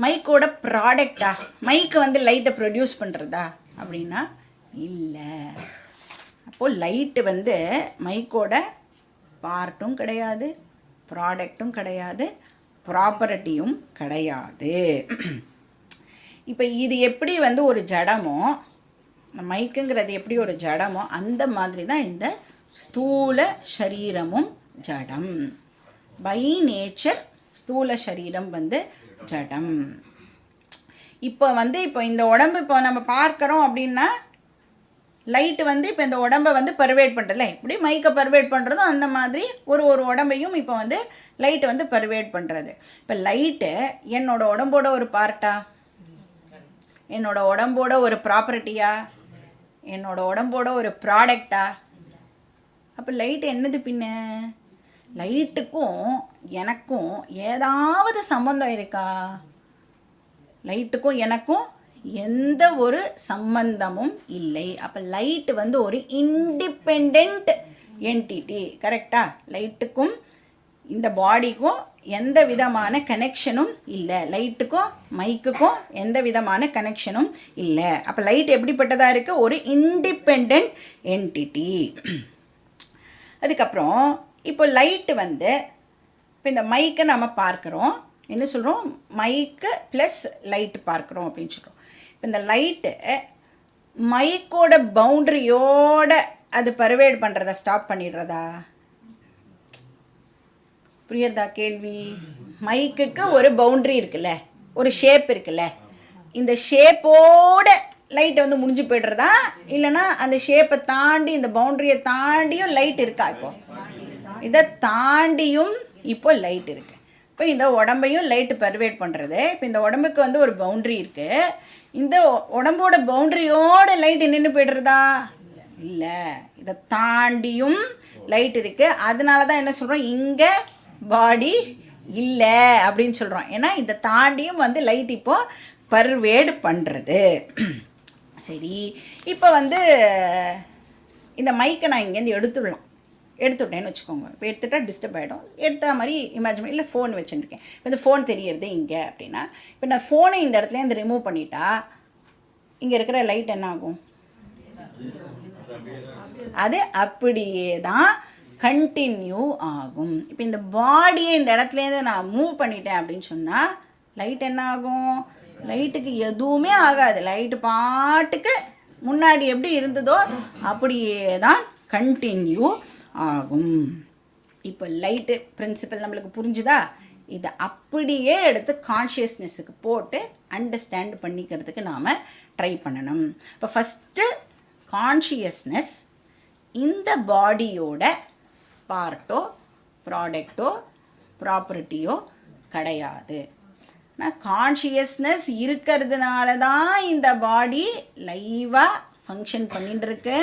S1: மைக்கோட ப்ராடக்டா, மைக்கு வந்து லைட்டை ப்ரொடியூஸ் பண்ணுறதா அப்படின்னா இல்லை. அப்போது லைட்டு வந்து மைக்கோட பார்ட்டும் கிடையாது, ப்ராடக்டும் கிடையாது, ப்ராப்பர்ட்டியும் கிடையாது. இப்போ இது எப்படி வந்து ஒரு ஜடமோ, மைக்குங்கிறது எப்படி ஒரு ஜடமோ அந்த மாதிரி தான் இந்த ஸ்தூல சரீரமும் ஜடம். பை நேச்சர் ஸ்தூல சரீரம் வந்து ஜடம். இப்போ இந்த உடம்பு இப்போ நம்ம பார்க்குறோம் அப்படின்னா லைட்டு வந்து இப்போ இந்த உடம்பை வந்து பர்வேட் பண்ணுறதுல எப்படி மைக்கை பர்வேட் பண்ணுறதோ அந்த மாதிரி ஒரு உடம்பையும் இப்போ வந்து லைட்டு வந்து பர்வேட் பண்ணுறது. இப்போ லைட்டு என்னோட உடம்போட ஒரு பார்ட்டா, என்னோட உடம்போட ஒரு ப்ராப்பர்ட்டியா, என்னோட உடம்போட ஒரு ப்ராடக்டா? அப்போ லைட்டு என்னது? பின்ன லைட்டுக்கும் எனக்கும் ஏதாவது சம்பந்தம் இருக்கா? லைட்டுக்கும் எனக்கும் எந்த ஒரு சம்பந்தமும் இல்லை. அப்போ லைட்டு வந்து ஒரு இண்டிபெண்ட் என்டிட்டி. கரெக்டாக? லைட்டுக்கும் இந்த பாடிக்கும் எந்த விதமான கனெக்ஷனும் இல்லை, லைட்டுக்கும் மைக்குக்கும் எந்த விதமான கனெக்ஷனும் இல்லை. அப்போ லைட் எப்படிப்பட்டதாக இருக்குது? ஒரு இண்டிபெண்ட் என்டிட்டி. அதுக்கப்புறம் இப்போ லைட்டு வந்து இப்போ இந்த மைக்கை நம்ம பார்க்குறோம், என்ன சொல்கிறோம்? மைக்கு ப்ளஸ் லைட்டு பார்க்குறோம் அப்படின்னு சொல்கிறோம். இப்போ இந்த லைட்டு மைக்கோட பவுண்ட்ரியோட அது பர்வேட் பண்ணுறத ஸ்டாப் பண்ணிடுறதா? புரியுறதா கேள்வி? மைக்குக்கு ஒரு பவுண்ட்ரி இருக்குல்ல, ஒரு ஷேப் இருக்குல்ல, இந்த ஷேப்போட லைட் வந்து முடிஞ்சு போய்டுறதா, இல்லைன்னா அந்த ஷேப்பை தாண்டி இந்த பவுண்ட்ரியை தாண்டியும் லைட் இருக்கா? இப்போ இதை தாண்டியும் இப்போ லைட் இருக்குது. இப்போ இந்த உடம்பையும் லைட்டு பர்வேட் பண்ணுறது. இப்போ இந்த உடம்புக்கு வந்து ஒரு பவுண்ட்ரி இருக்குது. இந்த உடம்போட பவுண்ட்ரியோட லைட் நின்று போய்டுறதா? இல்லை, இதை தாண்டியும் லைட் இருக்குது. அதனால தான் என்ன சொல்கிறோம், இங்கே பாடி இல்லை அப்படின்னு சொல்கிறோம். ஏன்னா இதை தாண்டியும் வந்து லைட் இப்போது பர்வேட் பண்ணுறது. சரி, இப்போ வந்து இந்த மைக்கை நான் இங்கேருந்து எடுத்துவிட்டேன்னு வச்சுக்கோங்க. இப்போ எடுத்துகிட்டா டிஸ்டர்ப் ஆகிடும். எடுத்த மாதிரி இமேஜின், இல்லை ஃபோன் வச்சுருக்கேன், இப்போ இந்த ஃபோன் தெரியறது இங்கே அப்படின்னா, இப்போ நான் ஃபோனை இந்த இடத்துலேருந்து ரிமூவ் பண்ணிட்டா இங்கே இருக்கிற லைட் என்ன ஆகும்? அது அப்படியே தான் கண்டினியூ ஆகும். இப்போ இந்த பாடியை இந்த இடத்துலேருந்து நான் மூவ் பண்ணிட்டேன் அப்படின்னு சொன்னால் லைட் என்ன ஆகும்? லைட்டுக்கு எதுவுமே ஆகாது. லைட்டு பாட்டுக்கு முன்னாடி எப்படி இருந்ததோ அப்படியே தான் கண்டினியூ ஆகும். இப்போ லைட்டு பிரின்சிபல் நம்மளுக்கு புரிஞ்சுதா? இதை அப்படியே எடுத்து கான்ஷியஸ்னஸுக்கு போட்டு அண்டர்ஸ்டாண்ட் பண்ணிக்கிறதுக்கு நாம் ட்ரை பண்ணணும். இப்போ ஃபஸ்ட்டு கான்ஷியஸ்னஸ் இந்த பாடியோட பார்ட்டோ ப்ராடக்டோ ப்ராப்பர்ட்டியோ கிடையாது. நான் கான்ஷியஸ்னஸ் இருக்கிறதுனால தான் இந்த பாடி லைவாக ஃபங்க்ஷன் பண்ணிட்டு இருக்கு,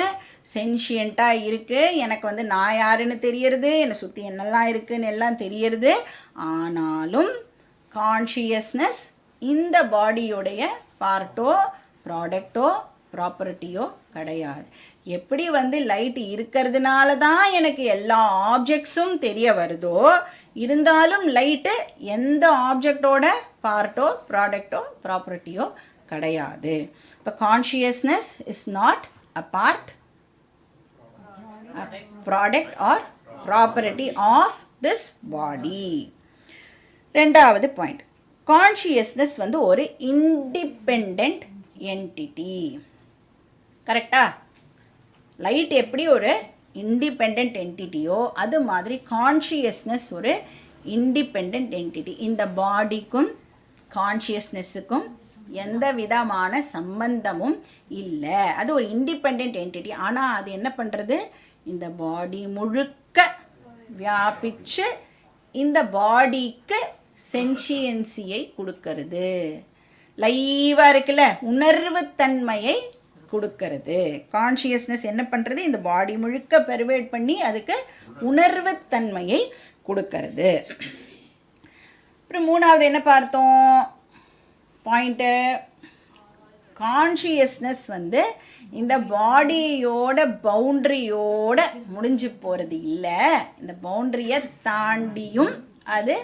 S1: சென்ஷியண்ட்டாக இருக்குது. எனக்கு வந்து நான் யாருன்னு தெரியறது, என்னை சுற்றி என்னெல்லாம் இருக்குதுன்னு எல்லாம் தெரியறது. ஆனாலும் கான்ஷியஸ்னஸ் இந்த பாடியோடைய பார்ட்டோ ப்ராடக்டோ ப்ராப்பர்ட்டியோ கிடையாது. எப்படி வந்து லைட் இருக்கிறதுனால தான் எனக்கு எல்லா ஆப்ஜெக்ட்ஸும் தெரிய வருதோ, இருந்தாலும் லைட்டு எந்த ஆப்ஜெக்டோட பார்ட்டோ ப்ராடக்டோ ப்ராப்பர்ட்டியோ கிடையாது. இப்போ consciousness is not a part, a product or property of this body. ரெண்டாவது பாயிண்ட், கான்ஷியஸ்னஸ் வந்து ஒரு இண்டிபெண்ட் என்டிட்டி. கரெக்டா? லைட் எப்படி ஒரு இண்டிபெண்ட் என்டிட்டியோ அது மாதிரி கான்ஷியஸ்னஸ் ஒரு இண்டிபெண்ட் என்டிட்டி. இந்த பாடிக்கும் கான்ஷியஸ்னஸுக்கும் எந்த விதமான சம்பந்தமும் இல்லை. அது ஒரு இண்டிபெண்ட் என்டிட்டி. ஆனால் அது என்ன பண்ணுறது, இந்த பாடி முழுக்க வியாபிச்சு இந்த பாடிக்கு சென்ஷியன்சியை கொடுக்கறது, லைவாக இருக்குல்ல, உணர்வுத்தன்மையை கொடுக்கறது. கான்ஷியஸ்னஸ் என்ன பண்ணுறது, இந்த பாடி முழுக்க பெர்வேட் பண்ணி அதுக்கு உணர்வுத்தன்மையை கொடுக்கறது. அப்புறம் மூணாவது என்ன பார்த்தோம் பாயிண்ட்டு, கான்ஷியஸ்னஸ் வந்து இந்த பாடியோட பவுண்ட்ரியோட முடிஞ்சு போகிறது இல்லை, இந்த பவுண்ட்ரியை தாண்டியும் அது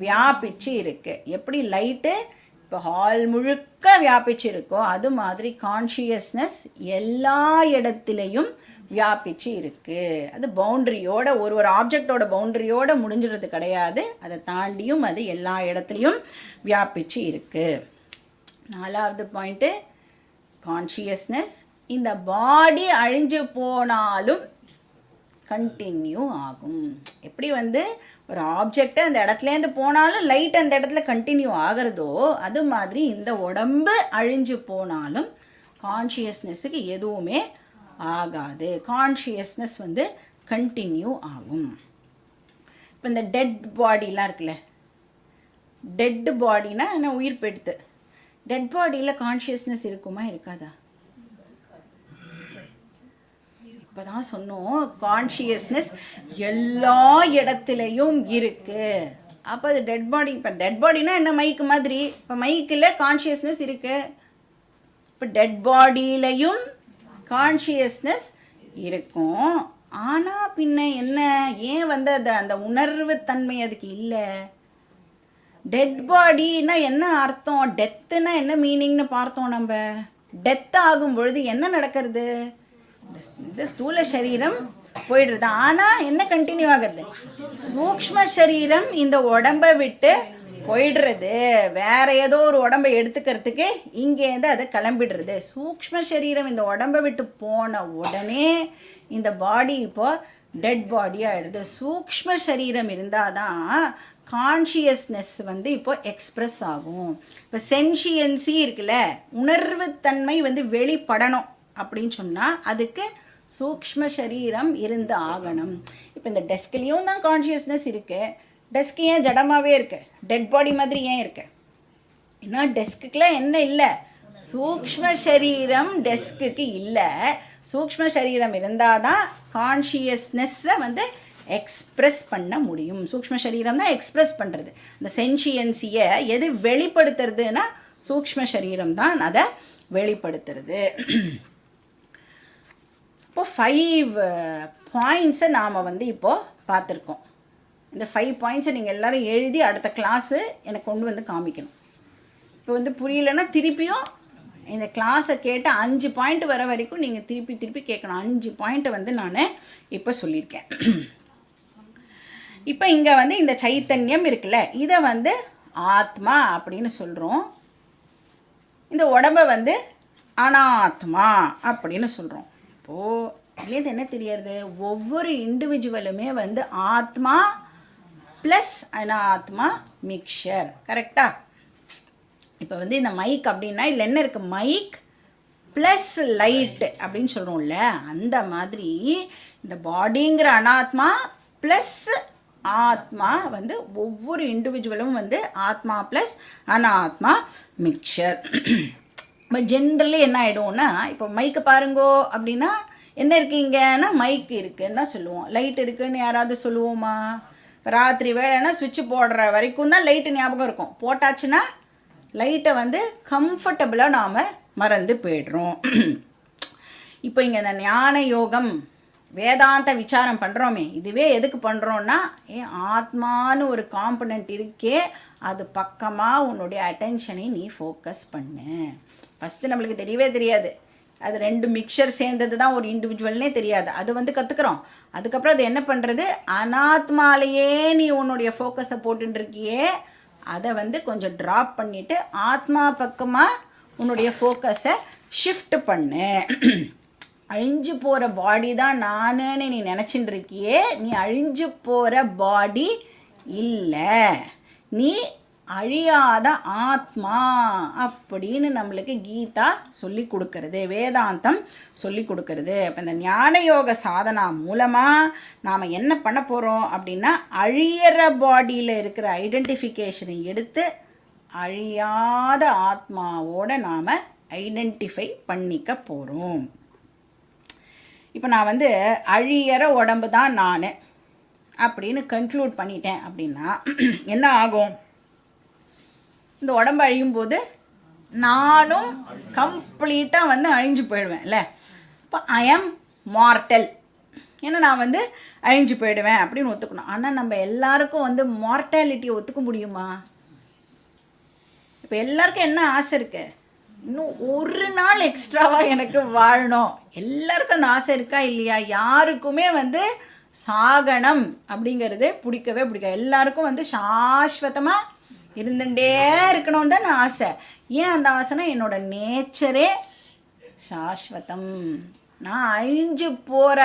S1: வியாபிச்சு இருக்குது. எப்படி லைட்டு இப்போ ஹால் முழுக்க வியாபிச்சு இருக்கோ அது மாதிரி கான்ஷியஸ்னஸ் எல்லா இடத்துலையும் வியாபிச்சு இருக்குது. அது பவுண்ட்ரியோட ஒரு ஆப்ஜெக்டோட பவுண்ட்ரியோட முடிஞ்சிறது கிடையாது, அதை தாண்டியும் அது எல்லா இடத்துலையும் வியாபிச்சு இருக்குது. நாலாவது பாயிண்ட்டு, கான்ஷியஸ்னஸ் இந்த பாடி அழிஞ்சு போனாலும் கண்டினியூ ஆகும். எப்படி வந்து ஒரு ஆப்ஜெக்டை அந்த இடத்துலேருந்து போனாலும் லைட் அந்த இடத்துல கண்டினியூ ஆகிறதோ அது மாதிரி இந்த உடம்பு அழிஞ்சு போனாலும் கான்ஷியஸ்னஸுக்கு எதுவுமே ஆகாது. கான்ஷியஸ்னஸ் வந்து கண்டினியூ ஆகும். இப்போ இந்த டெட் பாடிலாம் இருக்குல்ல, டெட் பாடினா என்ன, உயிர் பெடுத்து. டெட் பாடியில் கான்ஷியஸ்னஸ் இருக்குமா இருக்காதா? இப்போ தான் சொன்னோம் கான்ஷியஸ்னஸ் எல்லா இடத்துலையும் இருக்குது. அப்போ அது டெட் பாடி. இப்போ டெட் பாடினா என்ன, மைக்கு மாதிரி. இப்போ மைக்கில் கான்ஷியஸ்னஸ் இருக்குது. இப்போ டெட் பாடியிலையும் கான்ஷியஸ்னஸ் இருக்கும். ஆனால் பின்ன என்ன, ஏன் வந்து அந்த உணர்வுத்தன்மை அதுக்கு இல்லை? டெட் பாடினா என்ன அர்த்தம், டெத்துனா என்ன மீனிங்னு பார்த்தோம் நம்ம. டெத் ஆகும் பொழுது என்ன நடக்கிறது, இந்த ஸ்தூல சரீரம் போயிடுறது. ஆனால் என்ன கண்டினியூ ஆகிறது, சூக்ஷ்ம சரீரம் இந்த உடம்பை விட்டு போயிடுறது, வேற ஏதோ ஒரு உடம்பை எடுத்துக்கிறதுக்கு இங்கேருந்து அதை கிளம்பிடுறது. சூக்ஷ்ம சரீரம் இந்த உடம்பை விட்டு போன உடனே இந்த பாடி இப்போ டெட் பாடி ஆகிடுது. சூக்ஷ்ம சரீரம் இருந்தால் தான் கான்ஷியஸ்னஸ் வந்து இப்போ எக்ஸ்ப்ரெஸ் ஆகும். இப்போ சென்ஷியன்சி இருக்குல்ல, உணர்வுத்தன்மை வந்து வெளிப்படணும் அப்படின்னு சொன்னால் அதுக்கு சூக்ஷ்ம சரீரம் இருந்து ஆகணும். இப்போ இந்த டெஸ்க்லேயும் தான் கான்ஷியஸ்னஸ் இருக்குது. டெஸ்க் ஏன் ஜடமாகவே இருக்குது, டெட் பாடி மாதிரி ஏன் இருக்கு? ஏன்னா டெஸ்க்குலாம் என்ன இல்லை, சூக்ஷ்ம சரீரம் டெஸ்க்குக்கு இல்லை. சூக்ஷ்ம சரீரம் இருந்தால் தான் கான்ஷியஸ்னஸ்ஸை வந்து எக்ஸ்ப்ரெஸ் பண்ண முடியும். சூக்ஷ்ம சரீரம் தான் எக்ஸ்ப்ரெஸ் பண்ணுறது. இந்த சென்ஷியன்சியை எது வெளிப்படுத்துறதுன்னா சூக்ஷ்ம சரீரம் தான் அதை வெளிப்படுத்துறது. இப்போது 5 பாயிண்ட்ஸை நாம் வந்து இப்போது பார்த்துருக்கோம். இந்த 5 பாயிண்ட்ஸை நீங்கள் எல்லோரும் எழுதி அடுத்த கிளாஸு எனக்கு கொண்டு வந்து காமிக்கணும். இப்போ வந்து புரியலைன்னா திருப்பியும் இந்த கிளாஸை கேட்டு 5 பாயிண்ட் வர வரைக்கும் நீங்கள் திருப்பி கேட்கணும். 5 பாயிண்ட்டை வந்து நான் இப்போ சொல்லியிருக்கேன். இப்போ இங்கே வந்து இந்த சைத்தன்யம் இருக்குல்ல, இதை வந்து ஆத்மா அப்படின்னு சொல்கிறோம். இந்த உடம்பை வந்து அனாத்மா அப்படின்னு சொல்கிறோம். இப்போது இதுலேருந்து என்ன தெரியாது, ஒவ்வொரு இண்டிவிஜுவலுமே வந்து ஆத்மா ப்ளஸ் அனாத்மா மிக்சர். கரெக்டாக? இப்போ வந்து இந்த மைக் அப்படின்னா இதில் என்ன இருக்குது, மைக் ப்ளஸ் லைட்டு அப்படின்னு சொல்கிறோம்ல, அந்த மாதிரி இந்த பாடிங்கிற அனாத்மா ப்ளஸ் ஆத்மா வந்து ஒவ்வொரு இண்டிவிஜுவலும் வந்து ஆத்மா ப்ளஸ் அனாத்மா மிக்சர். பட் ஜென்ரலி என்ன ஆகிடும்னா, இப்போ மைக்கு பாருங்கோ அப்படின்னா என்ன இருக்குங்கன்னா மைக் இருக்குன்னு தான் சொல்லுவோம். லைட் இருக்குதுன்னு யாராவது சொல்லுவோமா? ராத்திரி வேலைன்னா சுவிட்சு போடுற வரைக்கும் தான் லைட்டு ஞாபகம் இருக்கும். போட்டாச்சுன்னா லைட்டை வந்து கம்ஃபர்டபுளாக நாம் மறந்து போய்ட்றோம். இப்போ இங்கே இந்த ஞான யோகம் வேதாந்த விசாரம் பண்ணுறோமே, இதுவே எதுக்கு பண்ணுறோன்னா, ஆத்மானு ஒரு காம்பனண்ட் இருக்கே, அது பக்கமாக உன்னுடைய அட்டென்ஷனை நீ ஃபோக்கஸ் பண்ணு. ஃபஸ்ட்டு நம்மளுக்கு தெரியவே தெரியாது, அது 2 மிக்சர் சேர்ந்தது தான் ஒரு இண்டிவிஜுவல்னே தெரியாது. அது வந்து கற்றுக்குறோம். அதுக்கப்புறம் அது என்ன பண்ணுறது, அனாத்மாலேயே நீ உன்னுடைய ஃபோக்கஸை போட்டுருக்கியே, அதை வந்து கொஞ்சம் ட்ராப் பண்ணிவிட்டு ஆத்மா பக்கமாக உன்னுடைய ஃபோக்கஸை ஷிஃப்ட் பண்ணு. அழிஞ்சு போகிற பாடி தான் நானுன்னு நீ நினச்சிட்டு இருக்கியே, நீ அழிஞ்சு போகிற பாடி இல்லை, நீ அழியாத ஆத்மா அப்படின்னு நம்மளுக்கு கீதா சொல்லி கொடுக்கறது, வேதாந்தம் சொல்லி கொடுக்கறது. இப்போ இந்த ஞான யோக சாதனா மூலமாக நாம் என்ன பண்ண போகிறோம் அப்படின்னா, அழியிற பாடியில் இருக்கிற ஐடென்டிஃபிகேஷனை எடுத்து அழியாத ஆத்மாவோடு நாம் ஐடென்டிஃபை பண்ணிக்க போகிறோம். இப்போ நான் வந்து அழியிற உடம்பு தான் நான் அப்படின்னு கன்க்ளூட் பண்ணிட்டேன் அப்படின்னா என்ன ஆகும், இந்த உடம்பு அழியும் போது நானும் கம்ப்ளீட்டாக வந்து அழிஞ்சு போயிடுவேன்ல. இப்போ ஐ ஆம் மார்டல், ஏன்னா நான் வந்து அழிஞ்சு போயிடுவேன் அப்படின்னு ஒத்துக்கணும். ஆனால் நம்ம எல்லாருக்கும் வந்து மார்டாலிட்டியை ஒத்துக்க முடியுமா? இப்போ எல்லாருக்கும் என்ன ஆசை இருக்குது, இன்னும் ஒரு நாள் எக்ஸ்ட்ராவாக எனக்கு வாழணும். எல்லாருக்கும் அந்த ஆசை இருக்கா இல்லையா? யாருக்குமே வந்து சாகனம் அப்படிங்கிறது பிடிக்கவே பிடிக்காது. எல்லாருக்கும் வந்து சாஸ்வதமாக இருந்துட்டே இருக்கணும்னு தான் நான் ஆசை. ஏன் அந்த ஆசைனா, என்னோடய நேச்சரே சாஸ்வதம். நான் அழிஞ்சு போகிற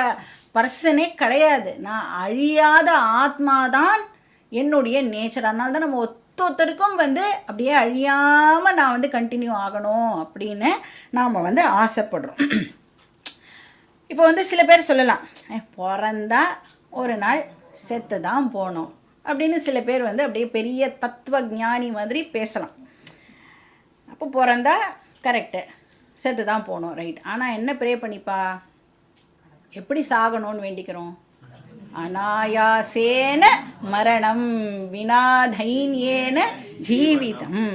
S1: பர்சனே கிடையாது, நான் அழியாத ஆத்மா தான் என்னுடைய நேச்சர். அதனால தான் நம்ம ஒருத்தருக்கும் வந்து அப்படியே அழியாமல் நான் வந்து கண்டினியூ ஆகணும் அப்படின்னு நாம் வந்து ஆசைப்படுறோம். இப்போ வந்து சில பேர் சொல்லலாம், பிறந்தா ஒரு நாள் செத்து தான் போகணும் அப்படின்னு சில பேர் வந்து அப்படியே பெரிய தத்துவ ஞானி மாதிரி பேசலாம். அப்போ பிறந்தா கரெக்டு, செத்து தான் போகணும், ரைட். ஆனால் என்ன ப்ரே பண்ணிப்பா, எப்படி சாகணும்னு வேண்டிக்கிறோம்? அநாயாசேன மரணம் வினாதைன்யேன ஜீவிதம்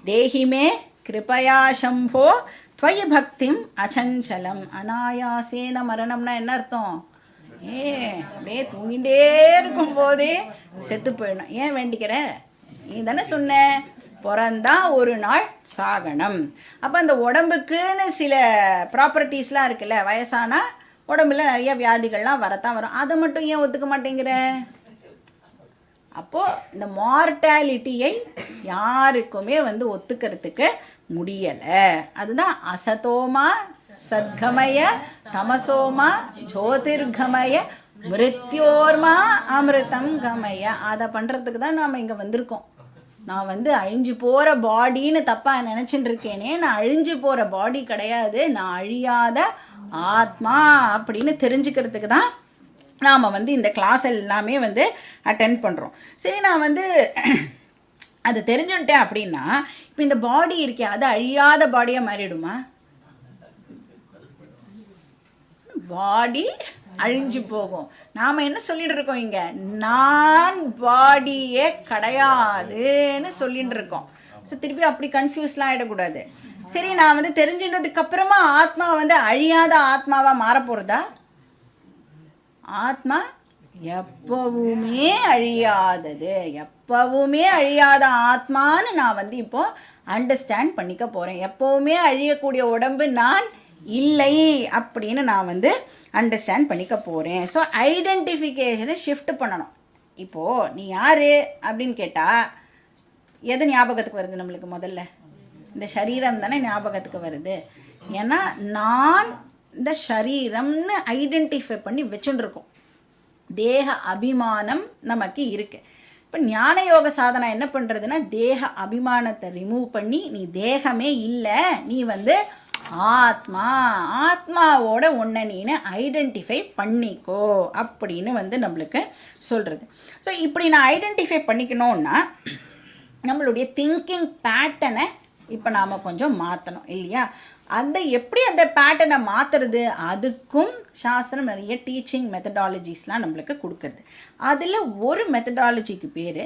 S1: தேஹிமே கிருபயா சம்போ துவயி பக்திம் அச்சஞ்சலம். அநாயாசேன மரணம்னா என்ன அர்த்தம்? அப்படியே தூங்கிட்டே இருக்கும்போதே செத்து போயிடணும். ஏன் வேண்டிக்கிற? நீ தானே சொன்ன பிறந்தா ஒரு நாள் சாகனம். அப்போ அந்த உடம்புக்குன்னு சில ப்ராப்பர்ட்டிஸ்லாம் இருக்குல்ல, வயசானா உடம்புல நிறைய வியாதிகள்லாம் வரத்தான் வரும். அதை மட்டும் ஏன் ஒத்துக்க மாட்டேங்கிற? அப்போது இந்த மார்டாலிட்டியை யாருக்குமே வந்து ஒத்துக்கிறதுக்கு முடியலை. அதுதான் அசதோமா சத்கமய தமசோமா ஜோதிர்கமய மிருத்யோர்மா அமிர்தம் கமய. அதை பண்ணுறதுக்கு தான் நாம் இங்கே வந்திருக்கோம். நான் வந்து அழிஞ்சு போகிற பாடின்னு தப்பாக நினச்சிட்டு இருக்கேனே, நான் அழிஞ்சு போகிற பாடி கிடையாது, நான் அழியாத ஆத்மா அப்படின்னு தெரிஞ்சுக்கிறதுக்கு தான் நாம் வந்து இந்த கிளாஸ் எல்லாமே வந்து அட்டென்ட் பண்ணுறோம். சரி, நான் வந்து அது தெரிஞ்சுட்டேன் அப்படின்னா இப்போ இந்த பாடி இருக்கே அது அழியாத பாடியாக மாறிடுமா? பாடி அழிஞ்சு போகும். நாம் என்ன சொல்லிட்டு இருக்கோம் இங்கே? நான் பாடியே கிடையாதுன்னு சொல்லிட்டு இருக்கோம். ஸோ திருப்பி அப்படி கன்ஃபியூஸ்லாம் ஆகிடக்கூடாது. சரி, நான் வந்து தெரிஞ்சுட்டதுக்கு அப்புறமா ஆத்மா வந்து அழியாத ஆத்மாவாக மாறப்போகிறதா? ஆத்மா எப்பவுமே அழியாதது, எப்பவுமே அழியாத ஆத்மான்னு நான் வந்து இப்போது அண்டர்ஸ்டாண்ட் பண்ணிக்க போகிறேன். எப்பவுமே அழியக்கூடிய உடம்பு நான் இல்லை அப்படின்னு நான் வந்து அண்டர்ஸ்டாண்ட் பண்ணிக்க போகிறேன். ஸோ ஐடென்டிஃபிகேஷனை ஷிஃப்ட் பண்ணணும். இப்போது நீ யார் அப்படின்னு கேட்டால் எது ஞாபகத்துக்கு வருது நம்மளுக்கு? முதல்ல இந்த சரீரம் தானே ஞாபகத்துக்கு வருது. ஏன்னா நான் இந்த சரீரம்னு ஐடென்டிஃபை பண்ணி வச்சுட்டுருக்கோம். தேக அபிமானம் நமக்கு இருக்குது. இப்போ ஞான யோக சாதனை என்ன பண்ணுறதுன்னா தேக அபிமானத்தை ரிமூவ் பண்ணி நீ தேகமே இல்லை, நீ வந்து ஆத்மா, ஆத்மாவோட ஒன்றை நீனு ஐடென்டிஃபை பண்ணிக்கோ அப்படின்னு வந்து நம்மளுக்கு சொல்கிறது. ஸோ இப்படி நான் ஐடென்டிஃபை பண்ணிக்கணும்னா நம்மளுடைய திங்கிங் பேட்டர்னை இப்போ நாம் கொஞ்சம் மாற்றணும் இல்லையா? எப்படி அந்த பேட்டர்னை மாற்றுறது? அதுக்கும் சாஸ்திரம் நிறைய டீச்சிங் மெத்தடாலஜிஸ்லாம் நம்மளுக்கு கொடுக்குறது. அதில் ஒரு மெத்தடாலஜிக்கு பேர்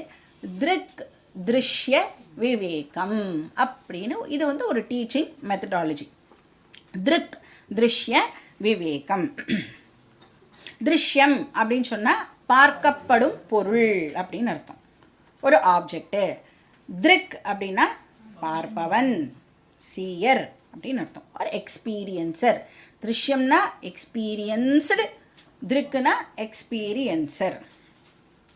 S1: திருக் திருஷ்ய விவேகம் அப்படின்னு. இது வந்து ஒரு டீச்சிங் மெத்தடாலஜி. திருக் திருஷ்ய விவேகம். திருஷ்யம் அப்படின்னு சொன்னால் பார்க்கப்படும் பொருள் அப்படின்னு அர்த்தம், ஒரு ஆப்ஜெக்டு. திருக் அப்படின்னா பார்ப்பவன், சீயர் அப்படின்னு அர்த்தம், ஒரு எக்ஸ்பீரியன்சர். திருஷ்யம்னா எக்ஸ்பீரியன்ஸ்டு, திருக்குனா எக்ஸ்பீரியன்சர்.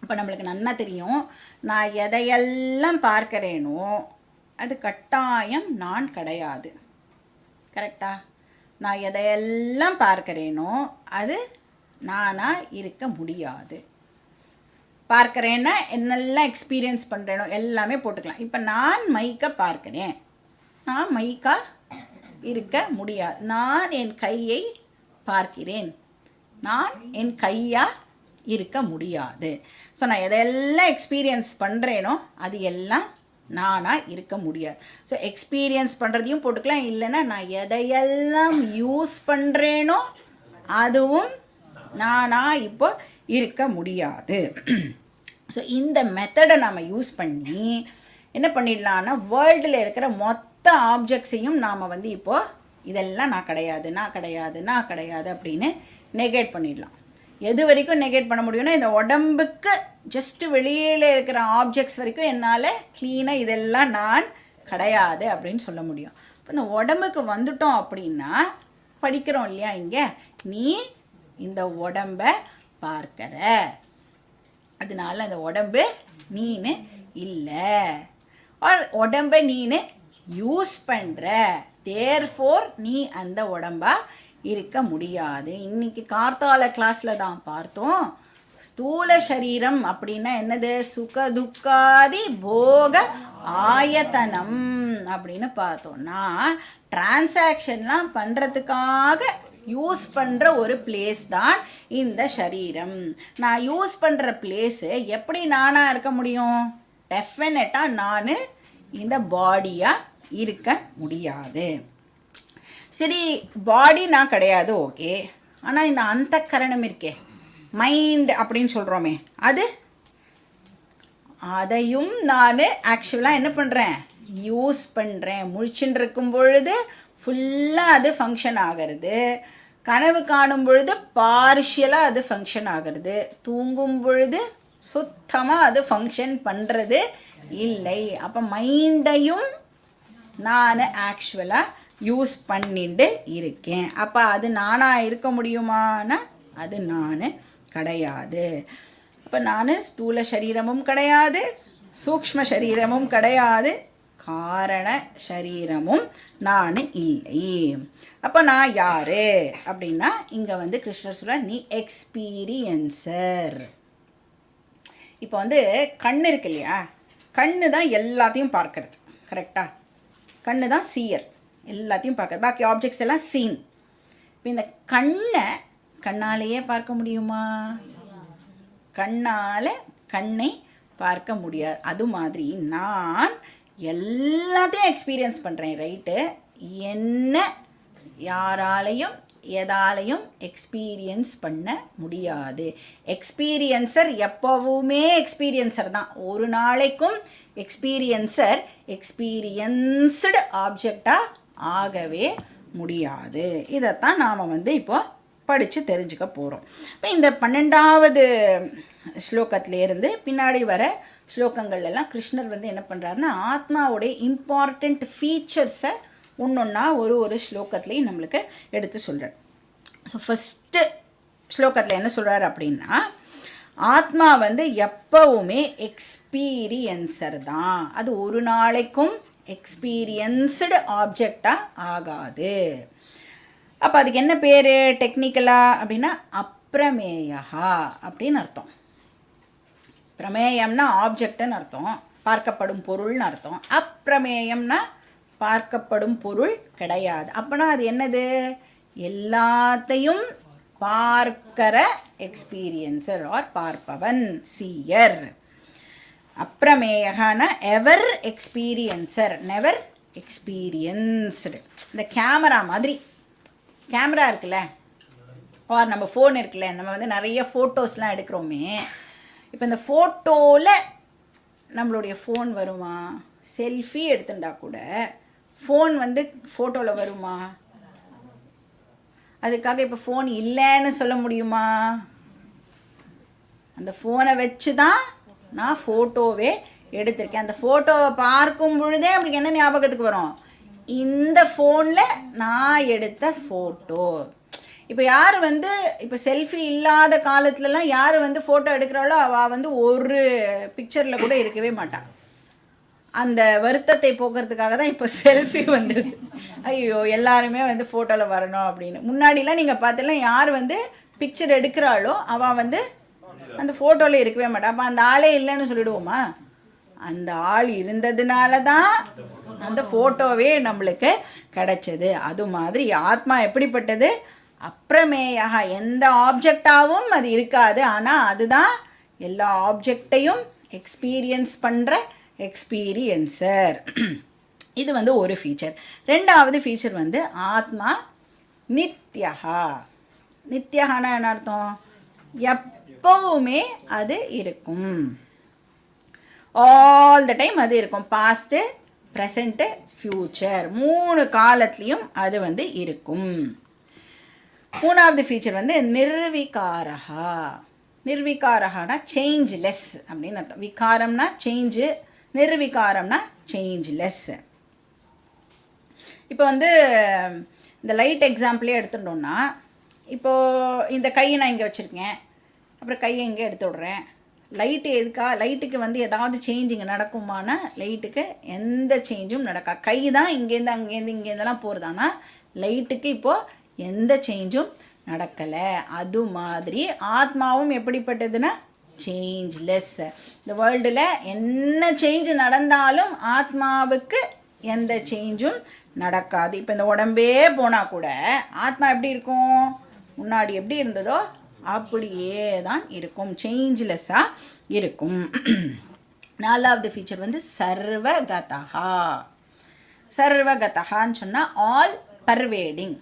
S1: இப்போ நம்மளுக்கு நல்லா தெரியும், நான் எதையெல்லாம் பார்க்கிறேனோ அது கட்டாயம் நான் கிடையாது. கரெக்டா? நான் எதையெல்லாம் பார்க்கிறேனோ அது நானாக இருக்க முடியாது. பார்க்குறேன்னா என்னெல்லாம் எக்ஸ்பீரியன்ஸ் பண்ணுறேனோ எல்லாமே போட்டுக்கலாம். இப்போ நான் மைக்கை பார்க்குறேன், நான் மைக்காக இருக்க முடியாது. நான் என் கையை பார்க்கிறேன், நான் என் கையாக இருக்க முடியாது. ஸோ நான் எதையெல்லாம் எக்ஸ்பீரியன்ஸ் பண்ணுறேனோ அது எல்லாம் நானாக இருக்க முடியாது. ஸோ எக்ஸ்பீரியன்ஸ் பண்ணுறதையும் போட்டுக்கலாம். இல்லைன்னா நான் எதையெல்லாம் யூஸ் பண்ணுறேனோ அதுவும் நானாக இப்போ இருக்க முடியாது. ஸோ இந்த மெத்தடை நாம் யூஸ் பண்ணி என்ன பண்ணிடலான்னா வேர்ல்டில் இருக்கிற மொத்த ஆப்ஜெக்ட்ஸையும் நாம் வந்து இப்போது இதெல்லாம் நான் கிடையாது, நான் கிடையாது, நான் கிடையாது அப்படின்னு நெகேட் பண்ணிடலாம். எது வரைக்கும் நெகேட் பண்ண முடியும்னா இந்த உடம்புக்கு ஜஸ்ட்டு வெளியில் இருக்கிற ஆப்ஜெக்ட்ஸ் வரைக்கும் என்னால் க்ளீனாக இதெல்லாம் நான் கிடையாது அப்படின்னு சொல்ல முடியும். இப்போ இந்த உடம்புக்கு வந்துட்டோம் அப்படின்னா படிக்கிறோம் இல்லையா, இங்கே நீ இந்த உடம்பை பார்க்கிற, அதனால அந்த உடம்பு நீனு இல்லை, உடம்பை நீனு யூஸ் பண்ணுற, தேர்ஃபோர் நீ அந்த உடம்பா இருக்க முடியாது. இன்னைக்கு கார்த்தால கிளாஸில் தான் பார்த்தோம், ஸ்தூல சரீரம் அப்படின்னா என்னது? சுக துக்காதி போக ஆயத்தனம் அப்படின்னு பார்த்தோம்னா டிரான்சாக்ஷன்லாம் பண்ணுறதுக்காக யூஸ் பண்ணுற ஒரு பிளேஸ் தான் இந்த சரீரம். நான் யூஸ் பண்ணுற பிளேஸு எப்படி நானாக இருக்க முடியும்? டெஃபினட்டாக நான் இந்த பாடியாக இருக்க முடியாது. சரி, பாடி நான் கிடையாது, ஓகே. ஆனால் இந்த அந்தக்கரணம் இருக்கே, மைண்ட் அப்படின்னு சொல்கிறோமே, அதையும் நான் ஆக்சுவலாக என்ன பண்ணுறேன்? யூஸ் பண்ணுறேன். முழிச்சுட்டு இருக்கும் பொழுது ஃபுல்லாக அது ஃபங்க்ஷன் ஆகிறது, கனவு காணும் பொழுது பார்ஷியலாக அது ஃபங்க்ஷன் ஆகிறது, தூங்கும் பொழுது சுத்தமாக அது ஃபங்க்ஷன் பண்ணுறது இல்லை. அப்போ மைண்டையும் நான் ஆக்சுவலாக யூஸ் பண்ணிட்டு இருக்கேன். அப்போ அது நானாக இருக்க முடியுமானா அது நான் கிடையாது. அப்போ நான் ஸ்தூல சரீரமும் கிடையாது, சூக்ஷ்ம சரீரமும் கிடையாது, காரண சரீரமும் நான் இல்லை. அப்போ நான் யார் அப்படின்னா இங்கே வந்து கிருஷ்ணர் சொல்ற நீ எக்ஸ்பீரியன்சர். இப்போ வந்து கண் இருக்கு இல்லையா, கண்ணு தான் எல்லாத்தையும் பார்க்கறது, கரெக்டாக? கண்ணு தான் சீயர், எல்லாத்தையும் பார்க்கறது. பாக்கி ஆப்ஜெக்ட்ஸ் எல்லாம் சீன். இப்போ இந்த கண்ணை கண்ணாலேயே பார்க்க முடியுமா? கண்ணால் கண்ணை பார்க்க முடியாது. அது மாதிரி நான் எல்லாத்தையும் எக்ஸ்பீரியன்ஸ் பண்ணுறேன், ரைட்டு? என்ன யாராலையும் எதாலையும் எக்ஸ்பீரியன்ஸ் பண்ண முடியாது. எக்ஸ்பீரியன்சர் எப்போவுமே எக்ஸ்பீரியன்சர் தான். ஒரு நாளைக்கும் எக்ஸ்பீரியன்சர் எக்ஸ்பீரியன்ஸ்டு ஆப்ஜெக்டாக ஆகவே முடியாது. இதைத்தான் நாம் வந்து இப்போ படித்து தெரிஞ்சுக்க போகிறோம். இப்போ இந்த 12வது ஸ்லோகத்திலேருந்து பின்னாடி வர ஸ்லோகங்கள்லாம் கிருஷ்ணர் வந்து என்ன பண்ணுறாருன்னா ஆத்மாவுடைய இம்பார்ட்டண்ட் ஃபீச்சர்ஸை ஒன்றொன்னா ஒரு ஸ்லோகத்துலேயும் நம்மளுக்கு எடுத்து சொல்கிறார். ஸோ ஃபஸ்ட்டு ஸ்லோகத்தில் என்ன சொல்கிறார் அப்படின்னா, ஆத்மா வந்து எப்பவுமே எக்ஸ்பீரியன்சர் தான். அது ஒரு நாளைக்கும் எக்ஸ்பீரியன்ஸ்டு ஆப்ஜெக்டாக ஆகாது. அப்போ அதுக்கு என்ன பேர் டெக்னிக்கலாக அப்படின்னா அப்ரமேயா அப்படின்னு அர்த்தம். பிரமேயம்னா ஆப்ஜெக்ட்னு அர்த்தம், பார்க்கப்படும் பொருள்னு அர்த்தம். அப்ரமேயம்னா பார்க்கப்படும் பொருள் கிடையாது. அப்போனா அது என்னது? எல்லாத்தையும் பார்க்கிற எக்ஸ்பீரியன்சர் ஆர் பார்ப்பவன், சீயர். அப்ரமேயகான எவர் எக்ஸ்பீரியன்சர், நெவர் எக்ஸ்பீரியன்ஸ்டு. இந்த கேமரா மாதிரி, கேமரா இருக்குல்ல, ஆர் நம்ம ஃபோன் இருக்குல்ல, நம்ம வந்து நிறைய ஃபோட்டோஸ்லாம் எடுக்கிறோமே. இப்போ இந்த ஃபோட்டோவில் நம்மளுடைய ஃபோன் வருமா? செல்ஃபி எடுத்துட்டா கூட ஃபோன் வந்து ஃபோட்டோவில் வருமா? அதுக்காக இப்போ ஃபோன் இல்லைன்னு சொல்ல முடியுமா? அந்த ஃபோனை வச்சு தான் நான் ஃபோட்டோவே எடுத்திருக்கேன். அந்த ஃபோட்டோவை பார்க்கும் பொழுதே அப்படி என்ன ஞாபகத்துக்கு வரும்? இந்த ஃபோனில் நான் எடுத்த ஃபோட்டோ. இப்போ யார் வந்து இப்போ செல்ஃபி இல்லாத காலத்துலலாம் யார் வந்து ஃபோட்டோ எடுக்கிறாளோ அவள் வந்து ஒரு பிக்சரில் கூட இருக்கவே மாட்டாள். அந்த வருத்தத்தை போக்குறதுக்காக தான் இப்போ செல்ஃபி வந்துடுது. ஐயோ எல்லாருமே வந்து ஃபோட்டோவில் வரணும் அப்படின்னு. முன்னாடிலாம் நீங்கள் பார்த்தலாம் யார் வந்து பிக்சர் எடுக்கிறாளோ அவள் வந்து அந்த ஃபோட்டோவில் இருக்கவே மாட்டாள். அப்போ அந்த ஆளே இல்லைன்னு சொல்லிடுவோமா? அந்த ஆள் இருந்ததுனால தான் அந்த ஃபோட்டோவே நம்மளுக்கு கிடைச்சது. அது மாதிரி ஆத்மா எப்படிப்பட்டது? அப்ரமேயாக, எந்த ஆப்ஜெக்டாகவும் அது இருக்காது. ஆனால் அதுதான் எல்லா ஆப்ஜெக்டையும் எக்ஸ்பீரியன்ஸ் பண்ணுற எக்ஸ்பீரியன்சர். இது வந்து ஒரு ஃபீச்சர். ரெண்டாவது ஃபீச்சர் வந்து ஆத்மா நித்யஹா. நித்யஹானா என்ன அர்த்தம்? எப்பவுமே அது இருக்கும், ஆல் த டைம் அது இருக்கும். பாஸ்ட்டு, ப்ரெசண்ட்டு, ஃப்யூச்சர், 3 காலத்துலேயும் அது வந்து இருக்கும். மூணாவது ஃபீச்சர் வந்து நிர்விகாரஹா. நிர்விகாரஹானா சேஞ்ச்லெஸ் அப்படின்னு அர்த்தம். விகாரம்னா சேஞ்சு, நிர்விகாரம்னா சேஞ்ச்லெஸ். இப்போ வந்து இந்த லைட் எக்ஸாம்பிளே எடுத்துட்டோம்னா, இப்போது இந்த கையை நான் இங்கே வச்சுருக்கேன், அப்புறம் கையை இங்கே எடுத்து விட்றேன். லைட்டு எதுக்கா? லைட்டுக்கு வந்து ஏதாவது சேஞ்ச் இங்கே நடக்குமானா லைட்டுக்கு எந்த சேஞ்சும் நடக்கா. கை தான் இங்கேருந்து அங்கேருந்து இங்கேருந்தெல்லாம் போகிறதானா லைட்டுக்கு இப்போது எந்த சேஞ்சும் நடக்கலை. அது மாதிரி ஆத்மாவும் எப்படிப்பட்டதுன்னா சேஞ்ச்லெஸ். இந்த வேர்ல்டில் என்ன சேஞ்சு நடந்தாலும் ஆத்மாவுக்கு எந்த சேஞ்சும் நடக்காது. இப்போ இந்த உடம்பே போனால் கூட ஆத்மா எப்படி இருக்கும்? முன்னாடி எப்படி இருந்ததோ அப்படியே தான் இருக்கும், சேஞ்ச்லெஸ்ஸாக இருக்கும். நாலாவது ஃபீச்சர் வந்து சர்வகதஹா. சர்வகதஹான்னு சொன்னால் ஆல் பர்வேடிங்,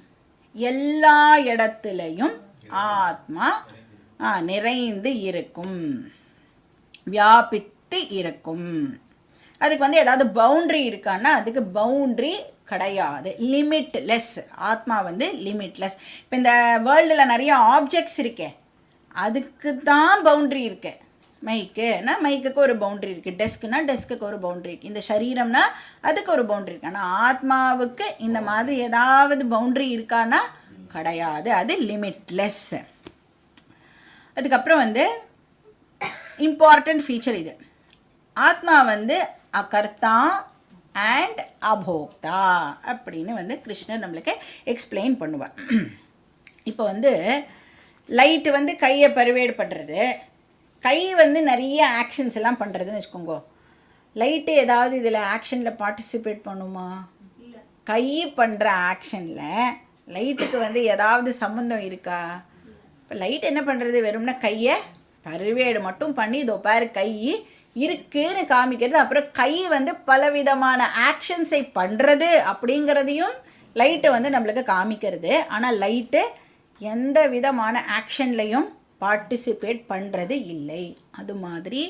S1: எல்லா இடத்துலையும் ஆத்மா நிறைந்து இருக்கும், வியாபித்து இருக்கும். அதுக்கு வந்து ஏதாவது பவுண்ட்ரி இருக்கான்னா அதுக்கு பவுண்ட்ரி கிடையாது, லிமிட்லெஸ். ஆத்மா வந்து லிமிட்லெஸ். இப்போ இந்த வேர்ல்டில் நிறைய ஆப்ஜெக்ட்ஸ் இருக்கே, அதுக்கு தான் பவுண்ட்ரி இருக்கு. மைக்குனா மைக்குக்கு ஒரு பவுண்ட்ரி இருக்குது, டெஸ்க்குனா டெஸ்க்குக்கு ஒரு பவுண்ட்ரி இருக்குது, இந்த சரீரம்னா அதுக்கு ஒரு பவுண்ட்ரி இருக்கு. ஆனால் ஆத்மாவுக்கு இந்த மாதிரி ஏதாவது பவுண்ட்ரி இருக்கான்னா கிடையாது, அது லிமிட்லெஸ். அதுக்கப்புறம் வந்து இம்பார்ட்டண்ட் ஃபீச்சர் இது. ஆத்மா வந்து அகர்த்தா அண்ட் அபோக்தா அப்படின்னு வந்து கிருஷ்ணர் நம்மளுக்கு எக்ஸ்பிளைன் பண்ணுவார். இப்போ வந்து லைட்டு வந்து கையை பரிவேடு பண்ணுறது, கை வந்து நிறைய ஆக்ஷன்ஸ் எல்லாம் பண்ணுறதுன்னு வச்சுக்கோங்க. லைட்டு ஏதாவது இதில் ஆக்ஷனில் பார்ட்டிசிபேட் பண்ணுமா? கை பண்ணுற ஆக்ஷனில் லைட்டுக்கு வந்து ஏதாவது சம்மந்தம் இருக்கா? இப்போ லைட் என்ன பண்ணுறது, வெறும்னா கையை பரிவேடு மட்டும் பண்ணி இதோ பாரு கை இருக்குன்னு காமிக்கிறது. அப்புறம் கை வந்து பலவிதமான ஆக்ஷன்ஸை பண்ணுறது அப்படிங்கிறதையும் லைட்டு வந்து நம்மளுக்கு காமிக்கிறது. ஆனால் லைட்டு எந்த விதமான ஆக்ஷன்லையும் பார்ட்டிசிபேட் பண்ணுறது இல்லை. அது மாதிரி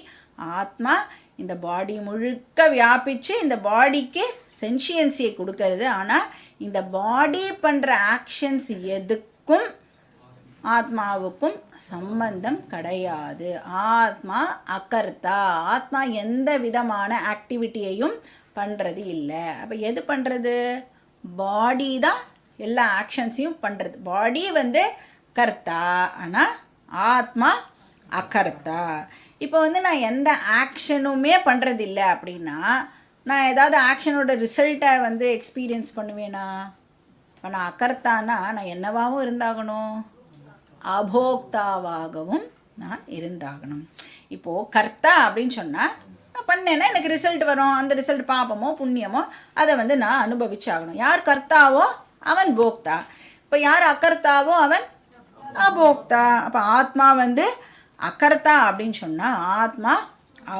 S1: ஆத்மா இந்த பாடி முழுக்க வியாபித்து இந்த பாடிக்கு சென்ஷியன்சியை கொடுக்கறது. ஆனால் இந்த பாடி பண்ணுற ஆக்ஷன்ஸ் எதுக்கும் ஆத்மாவுக்கும் சம்பந்தம் கிடையாது. ஆத்மா அகர்த்தா, ஆத்மா எந்த விதமான ஆக்டிவிட்டியையும் பண்ணுறது இல்லை. அப்போ எது பண்ணுறது? பாடி தான் எல்லா ஆக்ஷன்ஸையும் பண்ணுறது. பாடி வந்து கர்த்தா, ஆனால் ஆத்மா அகர்த்தா. இப்போ வந்து நான் எந்த ஆக்ஷனுமே பண்ணுறதில்ல அப்படின்னா நான் ஏதாவது ஆக்ஷனோட ரிசல்ட்டை வந்து எக்ஸ்பீரியன்ஸ் பண்ணுவேனா? இப்போ நான் அகர்த்தானா நான் என்னவாகவும் இருந்தாகணும், அபோக்தாவாகவும் நான் இருந்தாகணும். இப்போது கர்த்தா அப்படின்னு சொன்னால் நான் பண்ணேன்னா எனக்கு ரிசல்ட் வரும். அந்த ரிசல்ட் பாபமோ புண்ணியமோ அதை வந்து நான் அனுபவிச்சாகணும். யார் கர்த்தாவோ அவன் போக்தா. இப்போ யார் அகர்த்தாவோ அவன் அபோக்தா. அப்போ ஆத்மா வந்து அகர்த்தா அப்படின்னு சொன்னால் ஆத்மா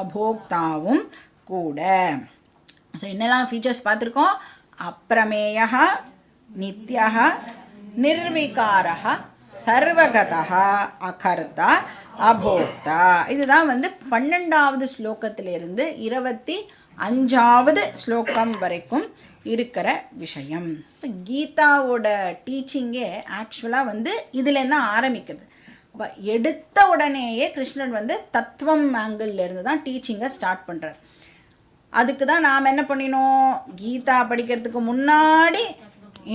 S1: அபோக்தாவும் கூட. ஸோ என்னெல்லாம் ஃபீச்சர்ஸ் பார்த்துருக்கோம்? அப்ரமேயா, நித்யா, நிர்விகாரா, சர்வகதா, அகர்த்தா, அபோக்தா. இதுதான் வந்து 12வது ஸ்லோகத்திலிருந்து 25வது ஸ்லோகம் வரைக்கும் இருக்கிற விஷயம். இப்போ கீதாவோட டீச்சிங்கே ஆக்சுவலாக வந்து இதுலேருந்து தான் ஆரம்பிக்குது. இப்போ எடுத்த உடனேயே கிருஷ்ணன் வந்து தத்துவம் ஆங்கிள்லேருந்து தான் டீச்சிங்கை ஸ்டார்ட் பண்ணுறார். அதுக்கு தான் நாம் என்ன பண்ணினோம், கீதா படிக்கிறதுக்கு முன்னாடி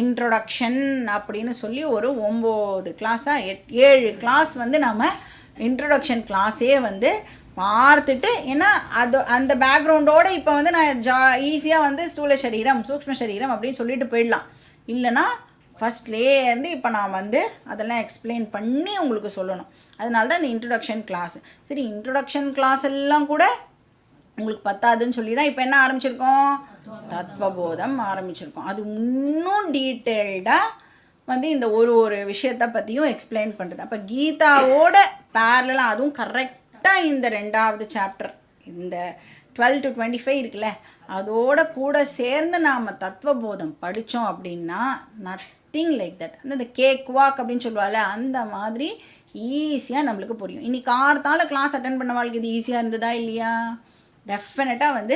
S1: இன்ட்ரொடக்ஷன் அப்படின்னு சொல்லி ஒரு 9 கிளாஸாக 7 கிளாஸ் வந்து நம்ம இன்ட்ரொடக்ஷன் கிளாஸே வந்து பார்த்துட்டு, ஏன்னா அது அந்த பேக்ரவுண்டோடு இப்போ வந்து நான் ஈஸியாக வந்து ஸ்தூல சரீரம் சூக்ஷ்ம சரீரம் அப்படின்னு சொல்லிட்டு போயிடலாம். இல்லைனா ஃபஸ்ட்லேருந்து இப்போ நான் வந்து அதெல்லாம் எக்ஸ்பிளைன் பண்ணி உங்களுக்கு சொல்லணும். அதனால தான் இந்த இன்ட்ரொடக்ஷன் கிளாஸ். சரி, இன்ட்ரொடக்ஷன் கிளாஸ் எல்லாம் கூட உங்களுக்கு பத்தாதுன்னு சொல்லி தான் இப்போ என்ன ஆரம்பிச்சிருக்கோம், தத்துவபோதம் ஆரம்பிச்சிருக்கோம். அது இன்னும் டீட்டெயில்டாக வந்து இந்த ஒரு விஷயத்தை பற்றியும் எக்ஸ்பிளைன் பண்ணுறது. அப்போ கீதாவோட பேரலாக அதுவும் கரெக்டாக இந்த 2வது சாப்டர் இந்த 12 to 25 இருக்குல்ல, அதோட கூட சேர்ந்து நாம் தத்துவபோதம் படித்தோம் அப்படின்னா நத்திங் லைக் தட். அந்த கேக் வாக் அப்படின்னு சொல்லுவாள், அந்த மாதிரி ஈஸியாக நம்மளுக்கு புரியும். இன்றைக்கி கார்த்தால கிளாஸ் அட்டன் பண்ண வாழ்க்கை இது ஈஸியாக இருந்ததா இல்லையா? டெஃபினட்டாக வந்து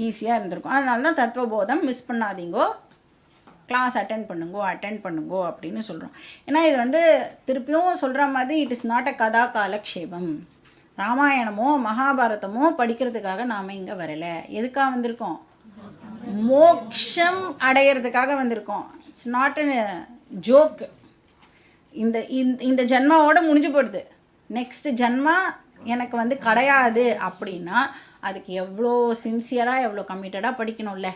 S1: ஈஸியாக இருந்திருக்கும். அதனால தான் தத்துவபோதம் மிஸ் பண்ணாதீங்கோ, கிளாஸ் அட்டன் பண்ணுங்கோ அப்படின்னு சொல்கிறோம். ஏன்னா இது வந்து திருப்பியும் சொல்கிற மாதிரி இட் இஸ் நாட் அ கதா காலக்ஷேபம். ராமாயணமோ மகாபாரதமோ படிக்கிறதுக்காக நாம் இங்கே வரலை. எதுக்காக வந்திருக்கோம்? மோக்ஷம் அடையிறதுக்காக வந்திருக்கோம். It's not a joke. இந்த ஜென்மாவோட முடிஞ்சு போடுது. நெக்ஸ்ட் ஜென்மா எனக்கு வந்து கிடையாது அப்படின்னா அதுக்கு எவ்வளோ சின்சியராக எவ்வளோ கமிட்டடாக படிக்கணும்ல.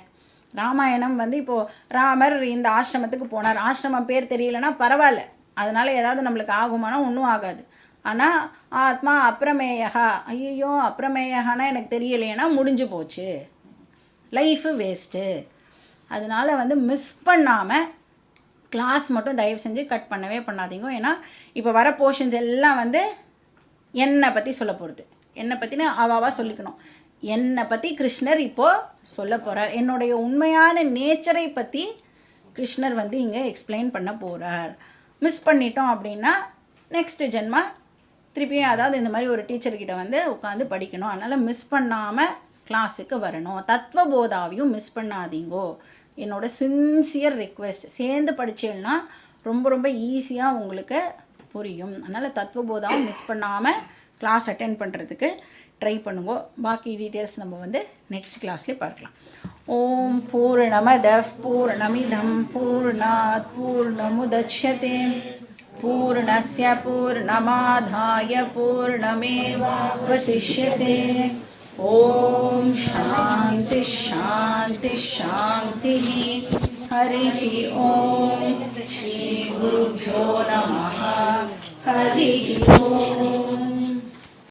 S1: ராமாயணம் வந்து இப்போது ராமர் இந்த ஆசிரமத்துக்கு போனார், ஆசிரமம் பேர் தெரியலனா பரவாயில்ல, அதனால் ஏதாவது நம்மளுக்கு ஆகுமானா ஒன்றும் ஆகாது. ஆனால் ஆத்மா அப்ரமேயா, ஐயோ அப்ரமேயானா எனக்கு தெரியலையேனா முடிஞ்சு போச்சு, லைஃபு வேஸ்ட்டு. அதனால் வந்து மிஸ் பண்ணாமல் கிளாஸ் மட்டும் தயவு செஞ்சு கட் பண்ணவே பண்ணாதீங்க. ஏன்னா இப்போ வர போர்ஷன்ஸ் எல்லாம் வந்து என்னை பற்றி சொல்ல போகிறது. என்னை பற்றினா அவாவா சொல்லிக்கணும். என்னை பற்றி கிருஷ்ணர் இப்போது சொல்ல போகிறார். என்னுடைய உண்மையான நேச்சரை பற்றி கிருஷ்ணர் வந்து இங்கே எக்ஸ்பிளைன் பண்ண போகிறார். மிஸ் பண்ணிட்டோம் அப்படின்னா நெக்ஸ்ட் ஜென்மா திருப்பியும் அதாவது இந்த மாதிரி ஒரு டீச்சர்கிட்ட வந்து உட்காந்து படிக்கணும். அதனால் மிஸ் பண்ணாமல் கிளாஸுக்கு வரணும். தத்துவபோதாவையும் மிஸ் பண்ணாதீங்கோ. என்னோட சின்சியர் ரிக்வெஸ்ட். சேர்ந்து படித்தேன்னா ரொம்ப ரொம்ப ஈஸியாக உங்களுக்கு புரியும். அதனால் தத்துவபோதாவும் மிஸ் பண்ணாமல் கிளாஸ் அட்டென்ட் பண்ணுறதுக்கு ட்ரை பண்ணுங்க. பாக்கி டீட்டெயில்ஸ் நம்ம வந்து நெக்ஸ்ட் கிளாஸ்லேயே பார்க்கலாம். ஓம் பூர்ணமத பூர்ணமிதம் பூர்ணாத் பூர்ணமுதச்யதே पूर्णस्य पूर्णमादाय पूर्णमेवावशिष्यते। ॐ शान्ति शान्ति शान्तिः। हरिः ॐ श्रीगुरुभ्यो नमः। हरिः ॐ।